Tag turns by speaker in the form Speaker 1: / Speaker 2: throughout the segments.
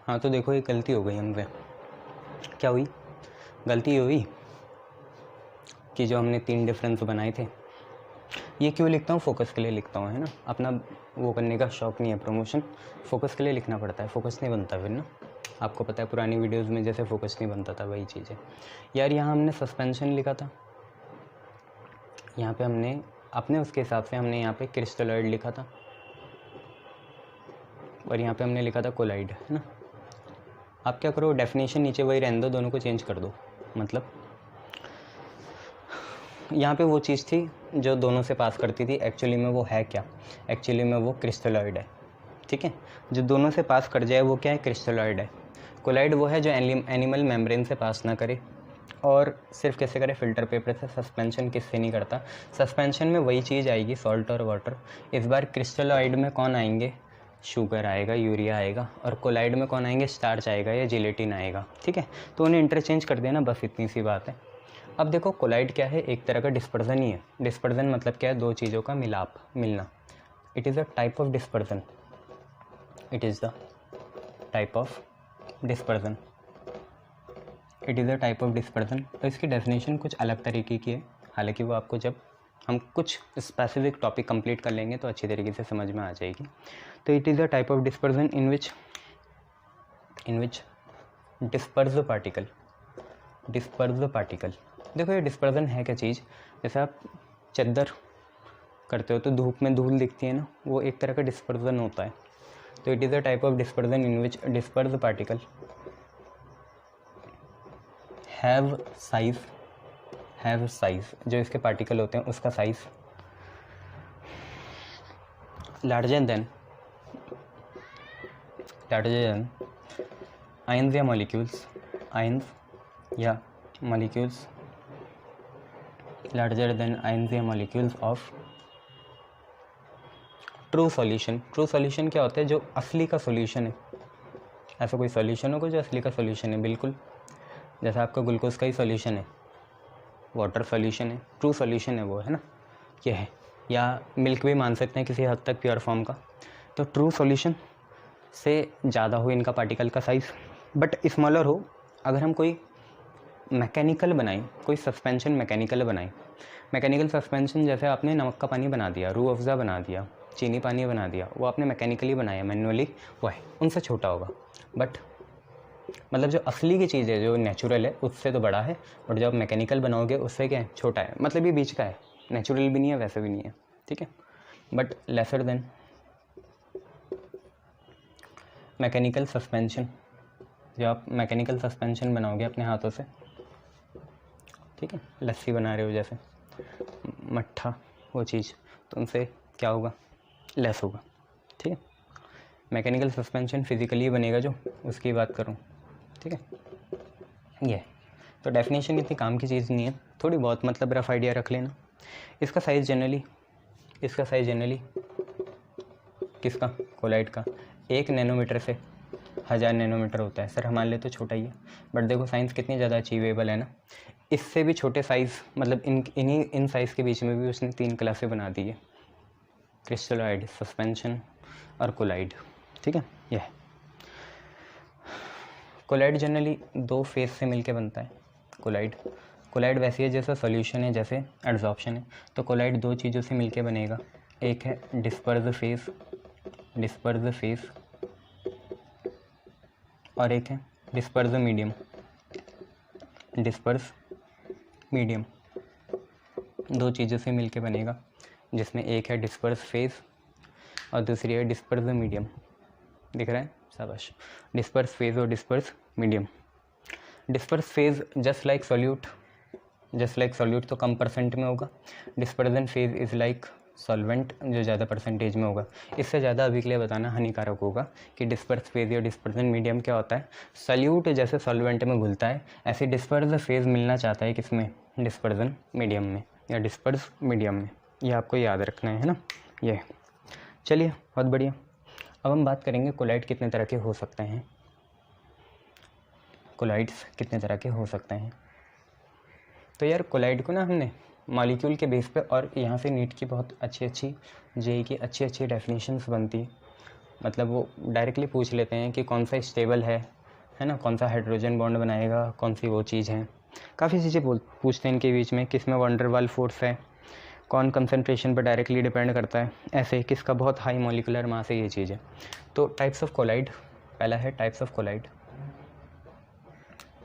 Speaker 1: हाँ तो देखो ये गलती हो गई हमसे। क्या हुई? गलती हुई कि जो हमने 3 डिफरेंस बनाए थे, ये क्यों लिखता हूँ? फोकस के लिए लिखता हूँ, है ना। अपना वो करने का शौक़ नहीं है, प्रमोशन फोकस के लिए लिखना पड़ता है, फोकस नहीं बनता फिर ना। आपको पता है पुरानी वीडियोस में जैसे फोकस नहीं बनता था, वही चीज़ है यार। यहाँ हमने सस्पेंशन लिखा था, यहाँ पे हमने अपने उसके हिसाब से हमने यहाँ पे क्रिस्टलॉइड लिखा था, और यहाँ पे हमने लिखा था कोलाइड, है ना। आप क्या करो, डेफिनेशन नीचे वही रहने दो, दोनों को चेंज कर दो। मतलब यहाँ पे वो चीज़ थी जो दोनों से पास करती थी, एक्चुअली में वो है क्या? एक्चुअली में वो क्रिस्टलॉइड है, ठीक है। जो दोनों से पास कर जाए वो क्या है? क्रिस्टलॉइड है। कोलाइड वो है जो एनिमल मेम्ब्रेन से पास ना करे, और सिर्फ कैसे करे? फिल्टर पेपर से। सस्पेंशन किससे नहीं करता? सस्पेंशन में वही चीज़ आएगी, सॉल्ट और वाटर। इस बार क्रिस्टलॉइड में कौन आएंगे? शुगर आएगा, यूरिया आएगा, और कोलाइड में कौन आएंगे? स्टार्च आएगा या जिलेटिन आएगा, ठीक है। तो उन्हें इंटरचेंज कर देना, बस इतनी सी बात है। अब देखो कोलाइड क्या है? एक तरह का डिस्पर्जन ही है। डिस्पर्जन मतलब क्या है? दो चीज़ों का मिलना। It is a type of dispersion. It is the type of dispersion. It is a type of dispersion. तो इसकी डेफिनेशन कुछ अलग तरीके की है, हालांकि वो आपको जब हम कुछ स्पेसिफिक टॉपिक कंप्लीट कर लेंगे तो अच्छी तरीके से समझ में आ जाएगी। तो it is a type of dispersion in which disperse particle. देखो ये डिस्पर्जन है क्या चीज़? जैसे आप चद्दर करते हो तो धूप में धूल दिखती है ना, वो एक तरह का डिस्पर्जन होता है। तो it is a type of dispersion in which disperse particle have size, जो इसके पार्टिकल होते हैं उसका साइज लार्जर देन आयंस या मॉलिक्यूल्स, लार्जर देन आयंस या molecules of true solution. True solution क्या होता है? जो असली का सॉल्यूशन है। ऐसा कोई सॉल्यूशन होगा जो असली का सॉल्यूशन है, बिल्कुल। जैसा आपका ग्लूकोज का ही सॉल्यूशन है, वाटर सॉल्यूशन है, ट्रू सॉल्यूशन है वो, है ना, ये है। या मिल्क भी मान सकते हैं किसी हद तक प्योर फॉर्म का। तो ट्रू सॉल्यूशन से ज़्यादा हो इनका पार्टिकल का साइज़, बट स्मॉलर हो। अगर हम कोई मैकेनिकल बनाएं, कोई सस्पेंशन मैकेनिकल सस्पेंशन, जैसे आपने नमक का पानी बना दिया, रूह अफ़ज़ा बना दिया, चीनी पानी बना दिया, वो आपने मैकेनिकली बनाया, मैनुअली, वो है, उनसे छोटा होगा। बट मतलब जो असली की चीज़ है, जो नेचुरल है, उससे तो बड़ा है। बट जब आप मैकेनिकल बनाओगे उससे क्या है? छोटा है। मतलब ये बीच का है, नेचुरल भी नहीं है, वैसे भी नहीं है, ठीक है। But lesser than mechanical suspension. जब आप मैकेनिकल सस्पेंशन बनाओगे अपने हाथों से, ठीक है, लस्सी बना रहे हो जैसे, मट्ठा, वो चीज़, तो उनसे क्या होगा? लेस होगा, ठीक है। मैकेनिकल सस्पेंशन फिज़िकली बनेगा जो, उसकी बात करूँ, ठीक है। ये तो डेफिनेशन इतनी काम की चीज़ नहीं है, थोड़ी बहुत मतलब रफ आइडिया रख लेना। इसका साइज़ जनरली किसका? कोलाइड का 1 नैनोमीटर से 1000 नैनोमीटर होता है। सर हमारे लिए तो छोटा ही है, बट देखो साइंस कितनी ज़्यादा अचीवेबल है ना। इससे भी छोटे साइज़, मतलब इन साइज़ के बीच में भी उसने 3 क्लासें बना दी है, क्रिस्टलॉइड, सस्पेंशन और कोलाइड, ठीक है। यह कोलाइड जनरली 2 फेज से मिलके बनता है। कोलाइड वैसी है जैसा सॉल्यूशन है, जैसे एड्जॉर्प्शन है। तो कोलाइड 2 चीज़ों से मिलके बनेगा, एक है डिस्पर्ज फेज और एक है डिस्पर्ज मीडियम। 2 चीज़ों से मिलके बनेगा, जिसमें एक है डिस्पर्स फेज और दूसरी है डिस्पर्स मीडियम। दिख रहा है? शाबाश। डिस्पर्स फेज और disperse medium. Disperse phase just like solute तो कम परसेंट में होगा। Dispersion phase is like solvent, जो ज़्यादा परसेंटेज में होगा। इससे ज़्यादा अभी के लिए बताना हानिकारक होगा कि डिस्पर्स फेज या डिस्पर्जन मीडियम क्या होता है। सॉल्यूट जैसे सॉल्वेंट में घुलता है, ऐसे डिस्पर्स फेज मिलना चाहता है किसमें? डिस्पर्जन मीडियम में या डिस्पर्स मीडियम में। ये आपको याद रखना है ना। ये चलिए, बहुत बढ़िया। अब हम बात करेंगे कोलाइड कितने तरह के हो सकते हैं। कोलाइड्स कितने तरह के हो सकते हैं? तो यार कोलाइड को ना हमने मॉलिक्यूल के बेस पे, और यहाँ से नीट की बहुत अच्छी जेई की अच्छी डेफिनेशंस बनती है। मतलब वो डायरेक्टली पूछ लेते हैं कि कौन सा स्टेबल है ना, कौन सा हाइड्रोजन बॉन्ड बनाएगा, कौन सी वो चीज़ है, काफ़ी चीज़ें पूछते हैं इनके बीच में, किस में वंडर वाल फोर्स है, कौन कंसंट्रेशन पर डायरेक्टली डिपेंड करता है, ऐसे किसका बहुत हाई मॉलिक्यूलर मास है, ये चीज़ है। तो टाइप्स ऑफ कोलाइड, पहला है types of colloid.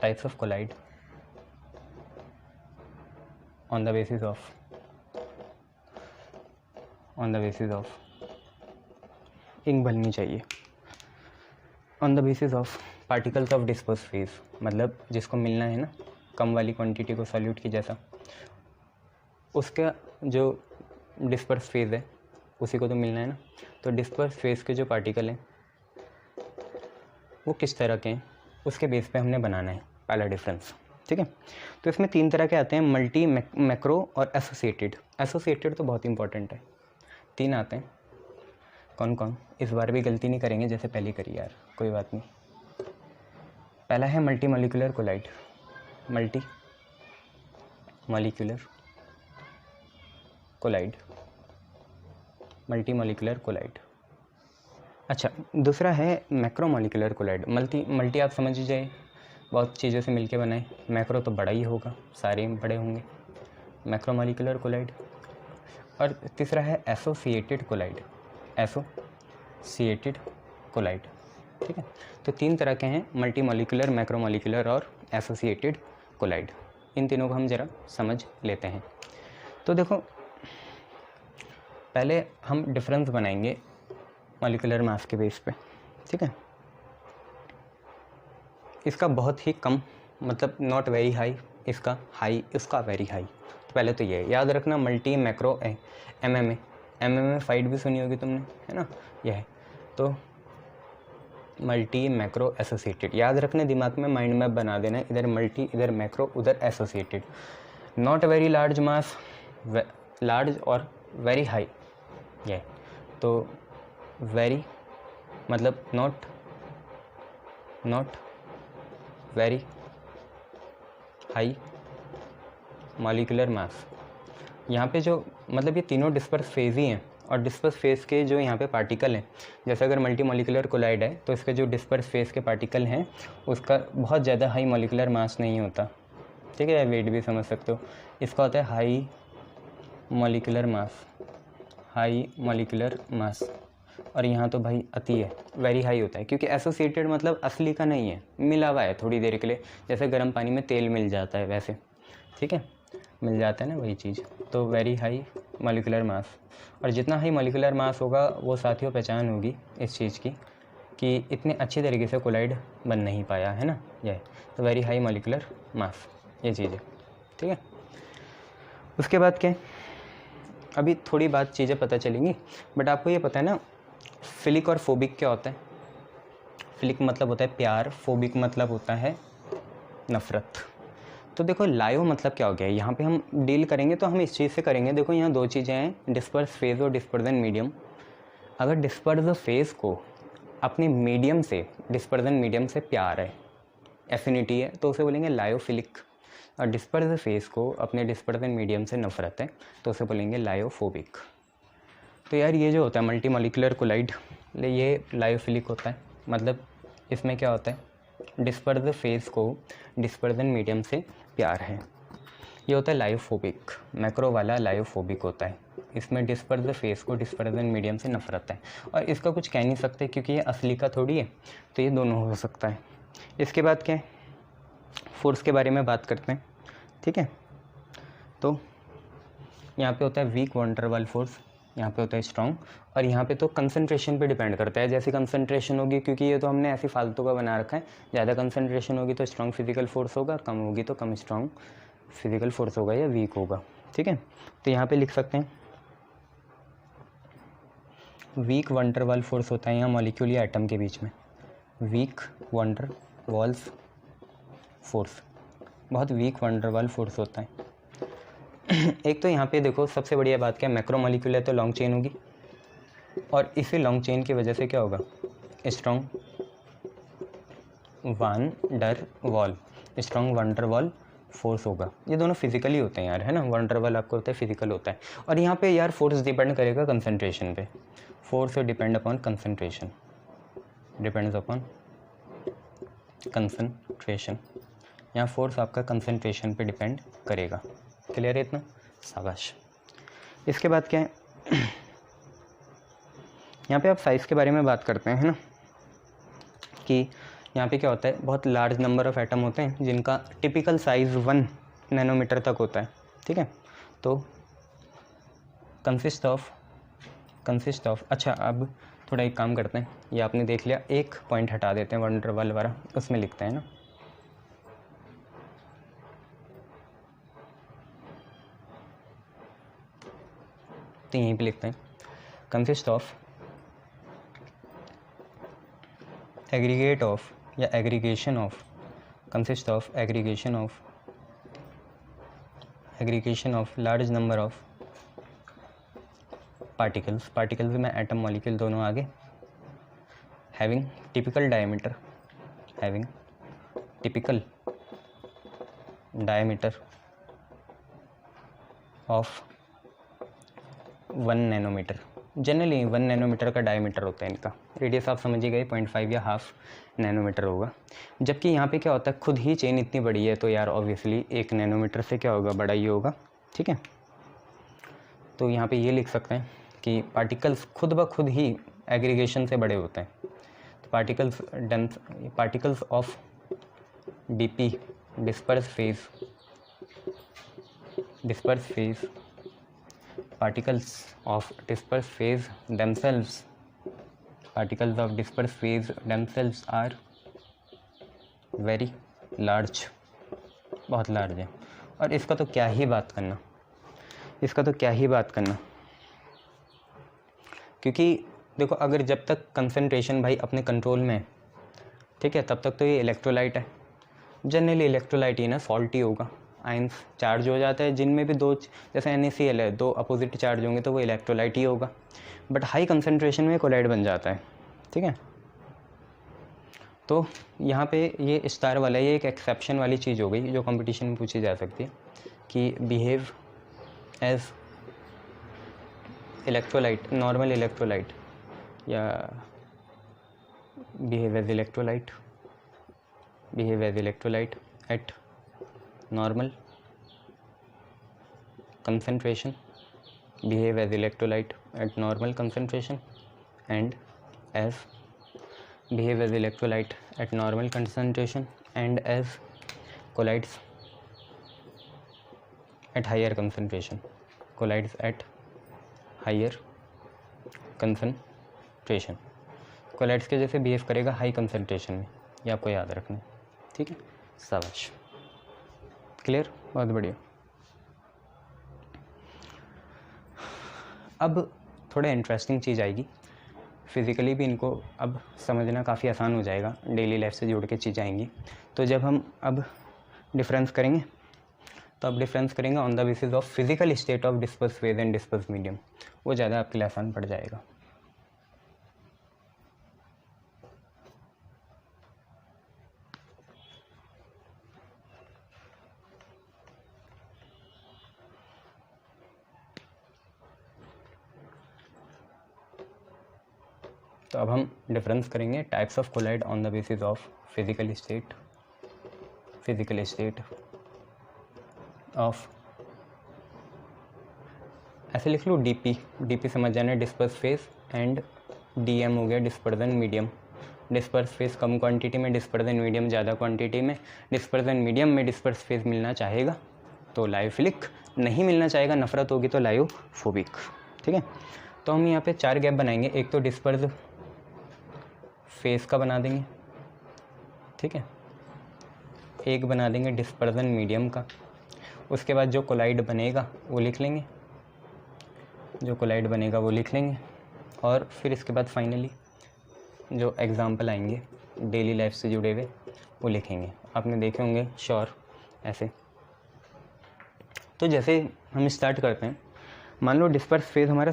Speaker 1: Types of colloid on the basis of इंक बननी चाहिए, on the basis of particles of disperse phase, मतलब जिसको मिलना है ना कम वाली क्वांटिटी को सॉल्यूट की जैसा, उसका जो डिस्पर्स फेज है उसी को तो मिलना है ना। तो डिस्पर्स फेज के जो पार्टिकल हैं वो किस तरह के हैं उसके बेस पे हमने बनाना है पहला डिफरेंस, ठीक है। तो इसमें 3 तरह के आते हैं, मल्टी, मैक्रो और एसोसिएटेड। एसोसिएटेड तो बहुत इंपॉर्टेंट है, 3 आते हैं। कौन कौन, इस बार भी गलती नहीं करेंगे जैसे पहले करी यार, कोई बात नहीं। पहला है multi molecular colloid, multi molecular colloid, multi molecular colloid. अच्छा, दूसरा है मैक्रो मॉलिक्यूलर कोलाइड। मल्टी आप समझ जाए, बहुत चीज़ों से मिलके बनाए, मैक्रो तो बड़ा ही होगा, सारे बड़े होंगे, मैक्रो मॉलिक्यूलर कोलाइड। और तीसरा है एसोसिएटेड कोलाइड, एसोसिएटेड कोलाइड, ठीक है। तो 3 तरह के हैं, मल्टी मॉलिक्यूलर, मैक्रो मॉलिक्यूलर और एसोसिएटेड कोलाइड। इन तीनों को हम ज़रा समझ लेते हैं। तो देखो, पहले हम डिफरेंस बनाएंगे मॉलिक्यूलर मास के बेस पे, ठीक है। इसका बहुत ही कम, मतलब नॉट वेरी हाई, इसका हाई, इसका वेरी हाई। तो पहले तो ये याद रखना, मल्टी, मैक्रो, एमएमए फाइट भी सुनी होगी तुमने, है ना, यह है। तो मल्टी, मैक्रो, एसोसिएटेड याद रखना, दिमाग में माइंड मैप बना देना, इधर मल्टी, इधर मैक्रो, उधर associated. Not very large mass, large और वेरी हाई, ये। तो वेरी मतलब not very high molecular mass. यहाँ पे जो मतलब ये तीनों डिस्पर्स फेज ही हैं, और डिस्पर्स फेज के जो यहाँ पे पार्टिकल हैं, जैसे अगर मल्टी मॉलिक्यूलर कोलाइड है तो इसके जो डिस्पर्स फेज के पार्टिकल हैं उसका बहुत ज़्यादा हाई मॉलिक्यूलर मास नहीं होता, ठीक है, वेट भी समझ सकते हो। इसका होता है हाई मॉलिक्यूलर मास, और यहाँ तो भाई अति है, वेरी हाई होता है, क्योंकि एसोसिएटेड मतलब असली का नहीं है, मिला हुआ है थोड़ी देर के लिए, जैसे गर्म पानी में तेल मिल जाता है वैसे, ठीक है, मिल जाता है ना वही चीज़। तो वेरी हाई मॉलिक्यूलर मास, और जितना हाई मॉलिक्यूलर मास होगा वो साथियों पहचान होगी इस चीज़ की कि इतने अच्छी तरीके से कोलाइड बन नहीं पाया, है ना, यह। तो वेरी हाई मॉलिक्यूलर मास, ये चीज़ है, ठीक है। उसके बाद क्या, अभी थोड़ी बात चीज़ें पता चलेंगी, बट आपको ये पता है ना फिलिक और फोबिक क्या होता है। फिलिक मतलब होता है प्यार, फोबिक मतलब होता है नफ़रत। तो देखो, लायो मतलब क्या हो गया, यहाँ पे हम डील करेंगे तो हम इस चीज़ से करेंगे। देखो, यहाँ 2 चीज़ें हैं, डिस्पर्स फेज और डिस्पर्जन मीडियम। अगर डिस्पर्स फेज को अपने मीडियम से, डिस्पर्जन मीडियम से प्यार है, एफिनिटी है, तो उसे बोलेंगे लायोफिलिक। और डिस्पर्स फेज को अपने डिस्पर्जन मीडियम से नफ़रत है तो उसे बोलेंगे लायोफोबिक। तो यार ये जो होता है मल्टी मॉलिक्यूलर कोलाइड, ये लायोफिलिक होता है, मतलब इसमें क्या होता है, डिस्पर्स फेज को डिस्पर्जन मीडियम से प्यार है। ये होता है लायोफोबिक, मैक्रो वाला लायोफोबिक होता है, इसमें डिस्पर्स फेज को डिस्पर्जन मीडियम से नफरत है। और इसका कुछ कह नहीं सकते क्योंकि ये असली का थोड़ी है, तो ये दोनों हो सकता है। इसके बाद क्या है, फोर्स के बारे में बात करते हैं, ठीक है। तो यहाँ पे होता है वीक वंडरवाल फोर्स, यहाँ पे होता है स्ट्रॉन्ग, और यहाँ पे तो कंसंट्रेशन पे डिपेंड करता है, जैसी कंसंट्रेशन होगी, क्योंकि ये तो हमने ऐसी फालतू का बना रखा है, ज़्यादा कंसंट्रेशन होगी तो स्ट्रॉन्ग फिजिकल फोर्स होगा, कम होगी तो कम स्ट्रॉन्ग फिजिकल फोर्स होगा या वीक होगा, ठीक है। तो यहाँ पे लिख सकते हैं वीक वंडरवाल फोर्स होता है यहाँ मॉलिक्यूल या एटम के बीच में, वीक वंडरवाल्स फोर्स, बहुत वीक वंडरवाल फोर्स होता है। एक तो यहाँ पे देखो सबसे बढ़िया बात क्या है, मैक्रो मॉलिक्यूल है तो लॉन्ग चेन होगी, और इसी लॉन्ग चेन की वजह से क्या होगा, स्ट्रॉन्ग वंडरवाल फोर्स होगा। ये दोनों फिजिकली होते हैं यार, है ना, वंडरवाल आपको होता है फिजिकल होता है। और यहाँ पे यार फोर्स डिपेंड करेगा कंसंट्रेशन पे, force depend upon concentration, depends upon concentration. यहाँ फोर्स आपका कंसंट्रेशन पे डिपेंड करेगा। क्लियर है इतना? शाबाश। इसके बाद क्या है, यहाँ पे आप साइज़ के बारे में बात करते हैं, है ना, कि यहाँ पे क्या होता है, बहुत लार्ज नंबर ऑफ़ एटम होते हैं जिनका टिपिकल साइज़ 1 नैनोमीटर तक होता है। ठीक है, तो कंसिस्ट ऑफ अच्छा, अब थोड़ा एक काम करते हैं, ये आपने देख लिया, एक पॉइंट हटा देते हैं वंडरवॉल वाला, उसमें लिखते हैं ना, तो यहीं पे लिखते हैं कंसिस्ट ऑफ एग्रीगेट ऑफ या aggregation of, consist of aggregation of large number of particles में एटम मॉलिक्यूल दोनों आगे, having typical diameter of 1 nanometre. Generally 1 nanometre का डायमीटर होता है इनका, रेडियस आप समझिए गए 0.5 या हाफ नैनोमीटर होगा। जबकि यहाँ पे क्या होता है, खुद ही चेन इतनी बड़ी है तो यार ऑब्वियसली 1 नैनोमीटर से क्या होगा, बड़ा ही होगा। ठीक है, तो यहाँ पे ये लिख सकते हैं कि पार्टिकल्स खुद ब खुद ही एग्रीगेशन से बड़े होते हैं। तो particles of DP disperse phase particles of dispersed phase themselves are very large, बहुत लार्ज है। और इसका तो क्या ही बात करना, क्योंकि देखो अगर जब तक कंसंट्रेशन भाई अपने कंट्रोल में है, ठीक है, तब तक तो ये इलेक्ट्रोलाइट है। जनरली इलेक्ट्रोलाइट ही ना सॉल्ट ही होगा, आयंस चार्ज हो जाता है जिनमें भी दो, जैसे NaCl है, 2 अपोजिट चार्ज होंगे तो वो इलेक्ट्रोलाइट ही होगा। बट हाई कंसंट्रेशन में कोलाइड बन जाता है। ठीक है, तो यहाँ पे ये स्टार वाला, ये एक एक्सेप्शन वाली चीज़ हो गई जो कंपटीशन में पूछी जा सकती है कि behave as electrolyte, normal electrolyte, या behave as electrolyte at normal concentration, behave as electrolyte at normal concentration and as behave as electrolyte at normal concentration and as collides at higher concentration, collides at higher concentration, collides के जैसे behave करेगा high concentration में, ये आपको याद रखना है। ठीक है, शाबाश, क्लियर, बहुत बढ़िया। अब थोड़ा इंटरेस्टिंग चीज़ आएगी, फिज़िकली भी इनको अब समझना काफ़ी आसान हो जाएगा, डेली लाइफ से जुड़ के चीज़ें आएंगी। तो जब हम अब डिफरेंस करेंगे on the basis of physical state of disperse phase and disperse medium, वो ज़्यादा आपके लिए आसान पड़ जाएगा। तो अब हम डिफरेंस करेंगे types of colloid on the basis of physical state of, ऐसे लिख लो डीपी समझ जाना, डिस्पर्स फेज, एंड डीएम हो गया डिस्पर्जन मीडियम। डिस्पर्स फेज कम क्वांटिटी में, डिस्पर्जन मीडियम ज़्यादा क्वांटिटी में। डिस्पर्जन मीडियम में डिस्पर्स फेज मिलना चाहेगा तो लायोफिलिक, नहीं मिलना चाहेगा, नफरत होगी तो लायोफोबिक। ठीक है, तो हम यहाँ पे 4 गैप बनाएंगे। एक तो डिस्पर्स फेस का बना देंगे, ठीक है, एक बना देंगे डिस्पर्जन मीडियम का। उसके बाद जो कोलाइड बनेगा वो लिख लेंगे, और फिर इसके बाद फाइनली जो एग्जाम्पल आएंगे डेली लाइफ से जुड़े हुए वो लिखेंगे। आपने देखे होंगे श्योर ऐसे। तो जैसे हम स्टार्ट करते हैं, मान लो डिस्पर्स फेज हमारा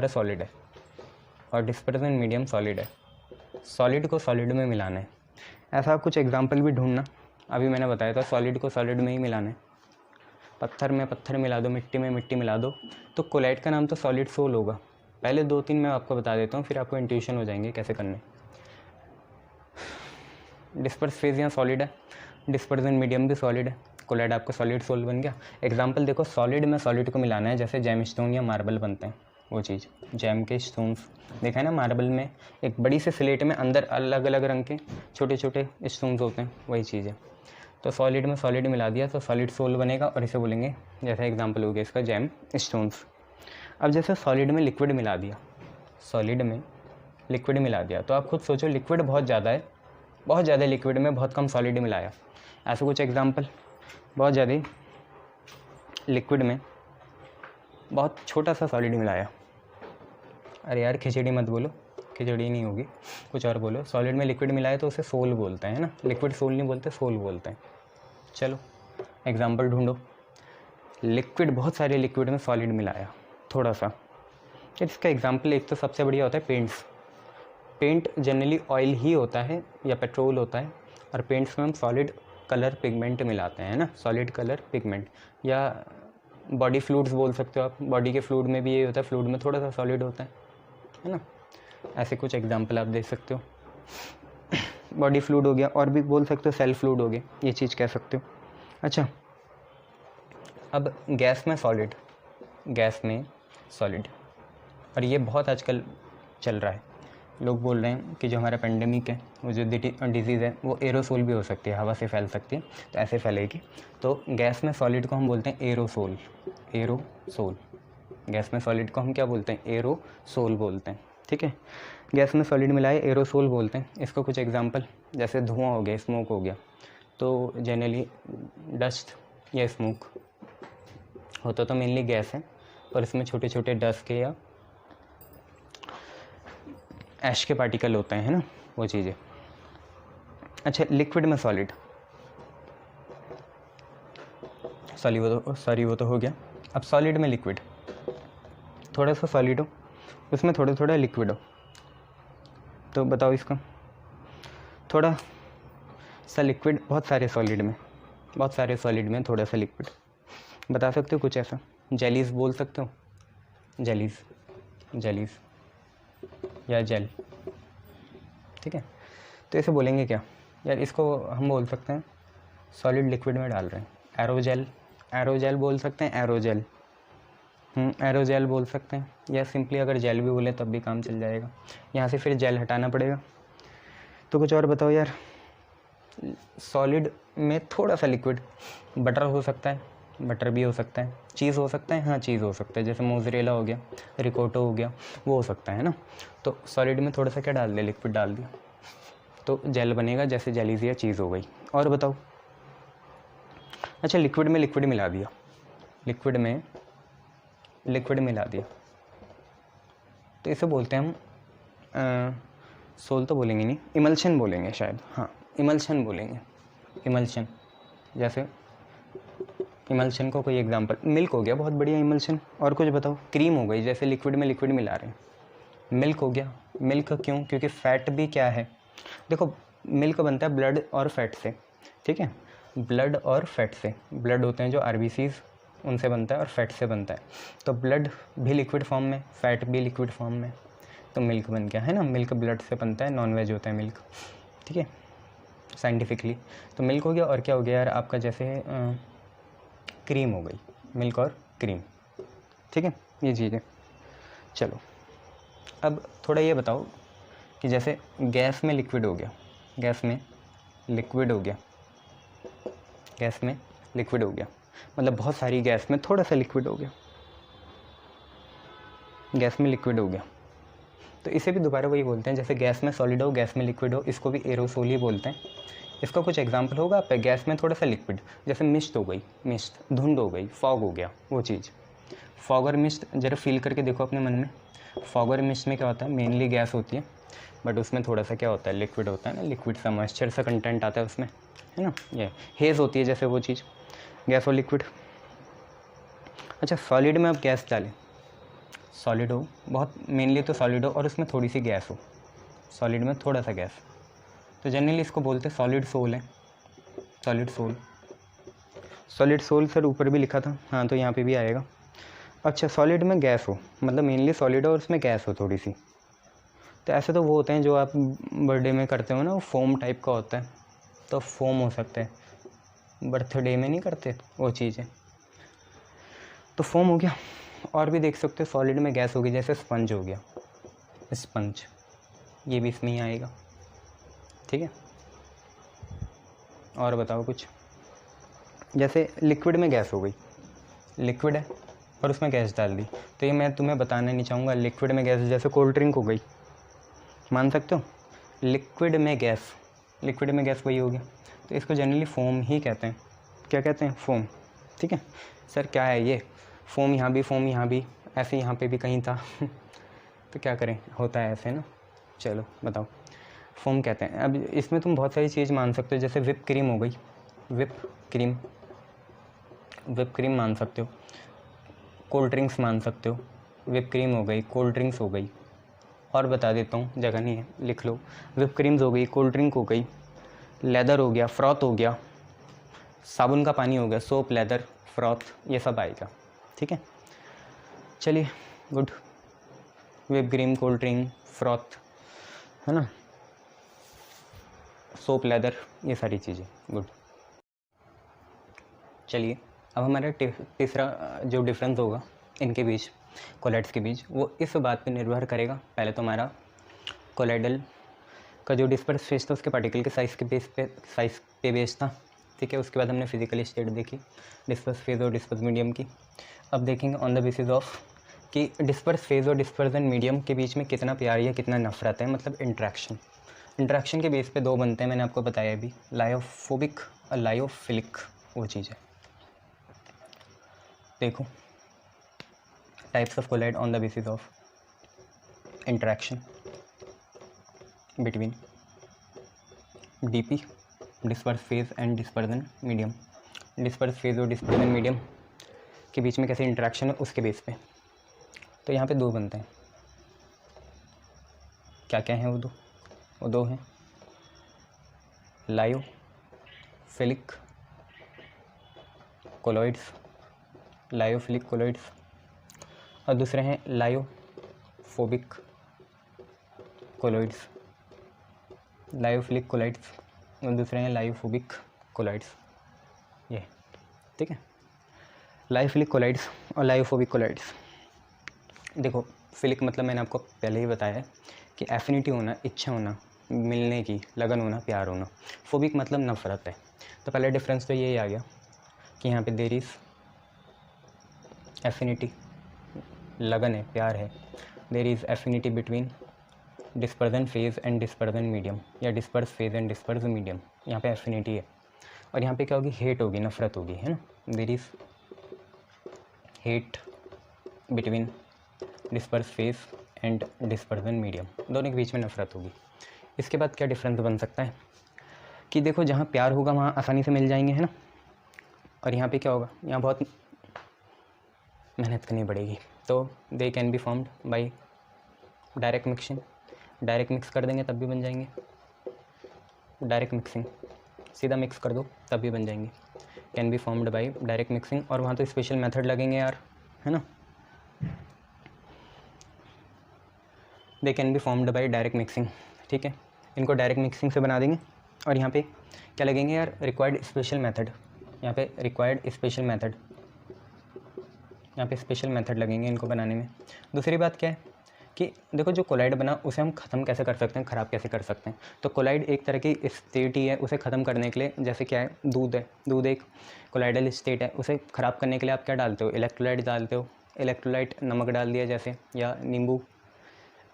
Speaker 1: सॉलिड है और डिस्पर्जन मीडियम सॉलिड है। सॉलिड को सॉलिड में मिलाना है, ऐसा कुछ एग्जांपल भी ढूंढना। अभी मैंने बताया था सॉलिड को सॉलिड में ही मिलाना है। पत्थर में पत्थर मिला दो, मिट्टी में मिट्टी मिला दो, तो कोलाइड का नाम तो सॉलिड सोल होगा। पहले 2-3 मैं आपको बता देता हूँ, फिर आपको इंट्यूशन हो जाएंगे कैसे करने। डिस्पर्स फेज यहाँ सॉलिड है, डिस्पर्जन मीडियम भी सॉलिड है, कोलाइड आपका सॉलिड सोल बन गया। एग्जांपल देखो, सॉलिड में सॉलिड को मिलाना है, जैसे जैम स्टोन या मार्बल बनते हैं, वो चीज़ जैम के स्टोन्स देखा है ना, मार्बल में एक बड़ी सी स्लेट में अंदर अलग अलग रंग के छोटे छोटे स्टोन्स होते हैं, वही चीज़ है। तो सॉलिड में सॉलिड मिला दिया तो सॉलिड सोल बनेगा, और इसे बोलेंगे, जैसा एग्जाम्पल हो गया इसका जैम स्टोन्स। अब जैसे सॉलिड में लिक्विड मिला दिया, सॉलिड में लिक्विड मिला दिया, तो आप खुद सोचो लिक्विड बहुत ज़्यादा है, बहुत ज़्यादा लिक्विड में बहुत कम सॉलिड मिलाया, ऐसे कुछ एग्जांपल। बहुत ज़्यादा लिक्विड में बहुत छोटा सा सॉलिड मिलाया, अरे यार खिचड़ी मत बोलो, खिचड़ी नहीं होगी, कुछ और बोलो। सॉलिड में लिक्विड मिलाया तो उसे सोल बोलते हैं ना, लिक्विड सोल नहीं बोलते, सोल बोलते हैं। चलो एग्जांपल ढूंढो, लिक्विड, बहुत सारे लिक्विड में सॉलिड मिलाया थोड़ा सा। इसका एग्जांपल एक तो सबसे बढ़िया होता है पेंट्स। पेंट जनरली ऑयल ही होता है या पेट्रोल होता है, और पेंट्स में हम सॉलिड कलर पिगमेंट मिलाते हैं ना, सॉलिड कलर पिगमेंट, या बॉडी फ्लूइड्स बोल सकते हो आप, बॉडी के फ्लूइड में भी ये होता है, फ्लूइड में थोड़ा सा सॉलिड होता है ना। ऐसे कुछ एग्जांपल आप दे सकते हो, बॉडी फ्लूइड हो गया, और भी बोल सकते हो सेल फ्लूइड हो गया, ये चीज़ कह सकते हो। अच्छा, अब गैस में सॉलिड, गैस में सॉलिड, और ये बहुत आजकल चल रहा है। लोग बोल रहे हैं कि जो हमारा पेंडेमिक है, वो जो डिजीज़ है, वो एरोसोल भी हो सकती है, हवा से फैल सकती है, तो ऐसे फैलेगी। तो गैस में सॉलिड को हम बोलते हैं एरोसोल, एरोसोल। गैस में सॉलिड को हम क्या बोलते हैं, एरोसोल बोलते हैं, ठीक है। गैस में सॉलिड मिलाए एरोसोल बोलते हैं। इसको कुछ एग्जांपल, जैसे धुआं हो गया, स्मोक हो गया, तो जनरली डस्ट या स्मोक होता तो मेनली गैस है, और इसमें छोटे छोटे डस्ट के या ऐश के पार्टिकल होते हैं, है ना, वो चीज़ें। अच्छा, लिक्विड में सॉलिड, सॉरी वो तो हो गया। अब सॉलिड में लिक्विड, थोड़ा सा सॉलिड हो, उसमें थोड़ा थोड़ा लिक्विड हो, तो बताओ इसका। थोड़ा सा लिक्विड, बहुत सारे सॉलिड में, बहुत सारे सॉलिड में थोड़ा सा लिक्विड, बता सकते हो कुछ ऐसा? जेलीज बोल सकते हो, जेलीज, जेलीज या जेल, ठीक है। तो ऐसे बोलेंगे क्या यार, इसको हम बोल सकते हैं सॉलिड लिक्विड में डाल रहे हैं, एरोजेल, एरोजेल बोल सकते हैं, एरोजेल, एरोजेल बोल सकते हैं, या सिंपली अगर जेल भी बोले तब भी काम चल जाएगा। यहाँ से फिर जेल हटाना पड़ेगा। तो कुछ और बताओ यार, सॉलिड में थोड़ा सा लिक्विड, बटर हो सकता है, बटर भी हो सकता है, चीज़ हो सकता है, हाँ चीज़ हो सकता है, जैसे मोज़रेला हो गया, रिकोटो हो गया, वो हो सकता है ना। तो सॉलिड में थोड़ा सा क्या डाल दिया, लिक्विड डाल दिया, तो जेल बनेगा, जैसे जेलीज या चीज़ हो गई। और बताओ। अच्छा, लिक्विड में लिक्विड मिला दिया, लिक्विड में लिक्विड मिला दिया, तो इसे बोलते हैं हम सोल तो बोलेंगे नहीं, इमल्शन बोलेंगे शायद, हाँ इमल्शन बोलेंगे, इमल्शन। जैसे इमल्शन को कोई एग्जांपल, मिल्क हो गया, बहुत बढ़िया इमल्शन। और कुछ बताओ। क्रीम हो गई, जैसे लिक्विड में लिक्विड मिला रहे हैं, मिल्क हो गया। मिल्क क्यों? क्योंकि फ़ैट भी क्या है, देखो मिल्क बनता है ब्लड और फैट से, ठीक है, ब्लड और फैट से। ब्लड होते हैं जो आरबीसीज, उनसे बनता है, और फैट से बनता है। तो ब्लड भी लिक्विड फॉर्म में, फैट भी लिक्विड फॉर्म में, तो मिल्क बन गया, है ना। मिल्क ब्लड से बनता है, नॉन वेज होता है मिल्क, ठीक है, साइंटिफिकली। तो मिल्क हो गया, और क्या हो गया यार आपका, जैसे क्रीम हो गई, मिल्क और क्रीम, ठीक है, ये चीज़ है। चलो अब थोड़ा ये बताओ कि जैसे गैस में लिक्विड हो गया, गैस में लिक्विड हो गया, गैस में लिक्विड हो गया, मतलब बहुत सारी गैस में थोड़ा सा लिक्विड हो गया, गैस में लिक्विड हो गया, तो इसे भी दोबारा वही बोलते हैं, जैसे गैस में सॉलिड हो, गैस में लिक्विड हो, इसको भी एरोसोल ही बोलते हैं। इसका कुछ एग्जांपल होगा आप पे, गैस में थोड़ा सा लिक्विड, जैसे मिस्ट हो गई, मिस्ट, धुंध हो गई, फॉग हो गया, वो चीज़। फॉग और मिस्ट जरा फील करके देखो अपने मन में। फॉग और मिस्ट में क्या होता है, मेनली गैस होती है, बट उसमें थोड़ा सा क्या होता है, लिक्विड होता है ना, लिक्विड सा मॉइस्चर सा कंटेंट आता है उसमें, है ना। ये हेज़ होती है जैसे, वो चीज़, गैस और लिक्विड। अच्छा, सॉलिड में अब गैस डालें, सॉलिड हो, बहुत मेनली तो सॉलिड हो और उसमें थोड़ी सी गैस हो, सॉलिड में थोड़ा सा गैस, तो जनरली इसको बोलते हैं सॉलिड सोल है, solid sol. Solid sol sir ऊपर भी लिखा था, हाँ तो यहाँ पे भी आएगा। अच्छा, सॉलिड में गैस हो, मतलब मेनली सॉलिड हो और उसमें गैस हो थोड़ी सी। तो ऐसे तो वो होते हैं जो आप बर्थडे में करते हो ना, वो फोम टाइप का होता है, तो फोम हो सकता है। बर्थडे में नहीं करते वो चीज़ें, तो फोम हो गया। और भी देख सकते हो सॉलिड में गैस होगी, जैसे स्पंज हो गया, स्पंज, ये भी इसमें ही आएगा। ठीक है, और बताओ कुछ। जैसे लिक्विड में गैस हो गई, लिक्विड है और उसमें गैस डाल दी, तो ये मैं तुम्हें बताना नहीं चाहूँगा। लिक्विड में गैस, जैसे कोल्ड ड्रिंक हो गई, मान सकते हो, लिक्विड में गैस, लिक्विड में गैस वही हो गया। तो इसको जनरली फोम ही कहते हैं। क्या कहते हैं? फोम। ठीक है सर, क्या है ये? फोम यहाँ भी, फोम यहाँ भी, ऐसे यहाँ पे भी कहीं था तो क्या करें, होता है ऐसे ना। चलो बताओ, फोम कहते हैं। अब इसमें तुम बहुत सारी चीज़ मान सकते हो, जैसे विप क्रीम हो गई, विप क्रीम, विप क्रीम मान सकते हो। कोल्ड ड्रिंक्स मान सकते हो, विप क्रीम हो गई, कोल्ड ड्रिंक्स हो गई। और बता देता हूँ, जगह नहीं है, लिख लो। विप क्रीम्स हो गई, कोल्ड ड्रिंक हो गई, लेदर हो गया, फ्रॉथ हो गया, साबुन का पानी हो गया, सोप, लेदर, फ्रॉथ, ये सब आएगा। ठीक है, चलिए, good. Whip cream, cold drink, froth, है ना, सोप, लेदर, ये सारी चीज़ें, गुड। चलिए, अब हमारा तीसरा जो डिफरेंस होगा इनके बीच, कोलाइड्स के बीच, वो इस बात पे निर्भर करेगा। पहले तो हमारा कोलाइडल का जो डिस्पर्स फेज था उसके पार्टिकल के साइज़ पे बेस था। ठीक है, उसके बाद हमने फिजिकल स्टेट देखी डिस्पर्स फेज और डिस्पर्स मीडियम की। अब देखेंगे ऑन द बेसिस ऑफ कि डिस्पर्स फेज और डिस्पर्सन मीडियम के बीच में कितना प्यार या कितना नफरत है, मतलब इंट्रैक्शन के बेस पे दो बनते हैं, मैंने आपको बताया अभी, लायोफोबिक और लायोफिलिक, वो चीज़ है। देखो, types of colloid on the basis of interaction between DP, disperse phase and dispersion medium. Disperse phase और डिस्पर्सन मीडियम के बीच में कैसे इंट्रैक्शन है उसके बेस पे। तो यहाँ पे दो बनते हैं, क्या क्या हैं वो दो हैं, लायोफिलिक कोलॉइड्स, लायोफिलिक कोलॉइड्स, और दूसरे हैं लायोफोबिक कोलॉइड्स, लायोफिलिक कोलॉइड्स, और दूसरे हैं लायोफोबिक कोलॉइड्स। ये ठीक है, लायोफिलिक कोलॉइड्स और लायोफोबिक कोलॉइड्स। देखो, फिलिक मतलब मैंने आपको पहले ही बताया है कि एफिनिटी होना, इच्छा होना, मिलने की लगन होना, प्यार होना। फोबिक मतलब नफरत है। तो पहले डिफरेंस तो यही आ गया कि यहाँ पे देयर इज़ एफिनिटी, लगन है, प्यार है। There is affinity between dispersion phase and dispersion medium, या disperse phase and disperse medium, यहाँ पे एफिनिटी है। और यहाँ पे क्या होगी? हेट होगी, नफरत होगी, है ना। There is hate between disperse phase and dispersion medium, दोनों के बीच में नफरत होगी। इसके बाद क्या डिफरेंस बन सकता है कि देखो, जहाँ प्यार होगा वहाँ आसानी से मिल जाएंगे, है ना। और यहाँ पे क्या होगा? यहाँ बहुत मेहनत करनी पड़ेगी। तो they can be formed by direct mixing, direct mix कर देंगे तब भी बन जाएंगे। डायरेक्ट मिक्सिंग, सीधा मिक्स कर दो तब भी बन जाएंगे। Can be formed by direct mixing, और वहाँ तो स्पेशल मेथड लगेंगे यार, है ना। They can be formed by direct mixing. ठीक है, इनको डायरेक्ट मिक्सिंग से बना देंगे। और यहाँ पे क्या लगेंगे यार? रिक्वायर्ड स्पेशल मेथड, यहाँ पे रिक्वायर्ड स्पेशल मेथड, यहाँ पे स्पेशल मेथड लगेंगे इनको बनाने में। दूसरी बात क्या है कि देखो, जो कोलाइड बना उसे हम ख़त्म कैसे कर सकते हैं, ख़राब कैसे कर सकते हैं। तो कोलाइड एक तरह की स्टेट ही है, उसे ख़त्म करने के लिए, जैसे क्या है, दूध है, दूध एक कोलाइडल स्टेट है, उसे ख़राब करने के लिए आप क्या डालते हो? इलेक्ट्रोलाइट डालते हो। इलेक्ट्रोलाइट, नमक डाल दिया जैसे, या नींबू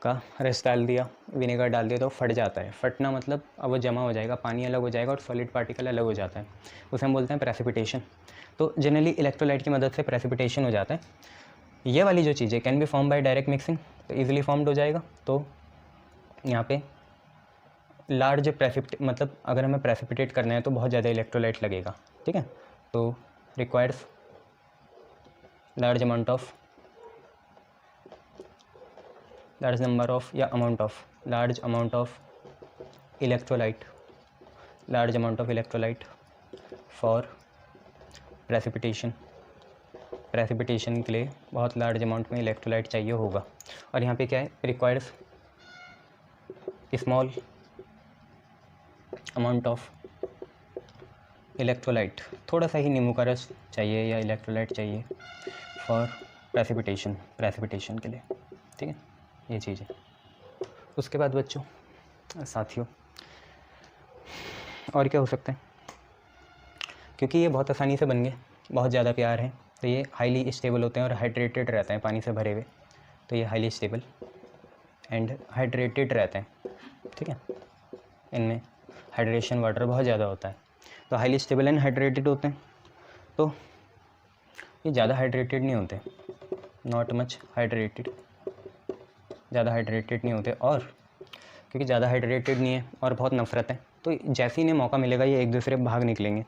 Speaker 1: का रस डाल दिया, विनेगर डाल दिया, तो फट जाता है। फटना मतलब अब वो जमा हो जाएगा, पानी अलग हो जाएगा और सॉलिड पार्टिकल अलग हो जाता है, उसे हम बोलते हैं प्रेसिपिटेशन। तो जनरली इलेक्ट्रोलाइट की मदद से प्रेसिपिटेशन हो जाता है। ये वाली जो चीज़ें can be form by direct mixing, तो ईजिली फॉर्म्ड हो जाएगा। तो यहाँ पे लार्ज मतलब अगर हमें प्रेसिपिटेट करना है तो बहुत ज़्यादा इलेक्ट्रोलाइट लगेगा। ठीक है, तो requires large amount of, large number of या amount of, large amount of electrolyte, large amount of electrolyte for precipitation precipitation के लिए बहुत लार्ज अमाउंट में इलेक्ट्रोलाइट चाहिए होगा। और यहाँ पे क्या है, requires small amount of electrolyte, थोड़ा सा ही नींबू का रस चाहिए या इलेक्ट्रोलाइट चाहिए फॉर प्रेसिपिटेशन के लिए, ठीक है, ये चीज़ है। उसके बाद बच्चों साथियों और क्या हो सकता है, क्योंकि ये बहुत आसानी से बन गए, बहुत ज़्यादा प्यार है, तो ये हाईली स्टेबल होते हैं और हाइड्रेटेड रहते हैं, पानी से भरे हुए, तो ये हाईली स्टेबल एंड हाइड्रेटेड रहते हैं, ठीक है, इनमें हाइड्रेशन वाटर बहुत ज़्यादा होता है, तो हाईली स्टेबल एंड हाइड्रेटेड होते हैं। तो ये ज़्यादा हाइड्रेटेड नहीं होते, नॉट मच हाइड्रेटेड, ज़्यादा हाइड्रेटेड नहीं होते, और क्योंकि ज़्यादा हाइड्रेटेड नहीं है और बहुत नफरत है, तो जैसे ही इन्हें मौका मिलेगा ये एक दूसरे भाग निकलेंगे,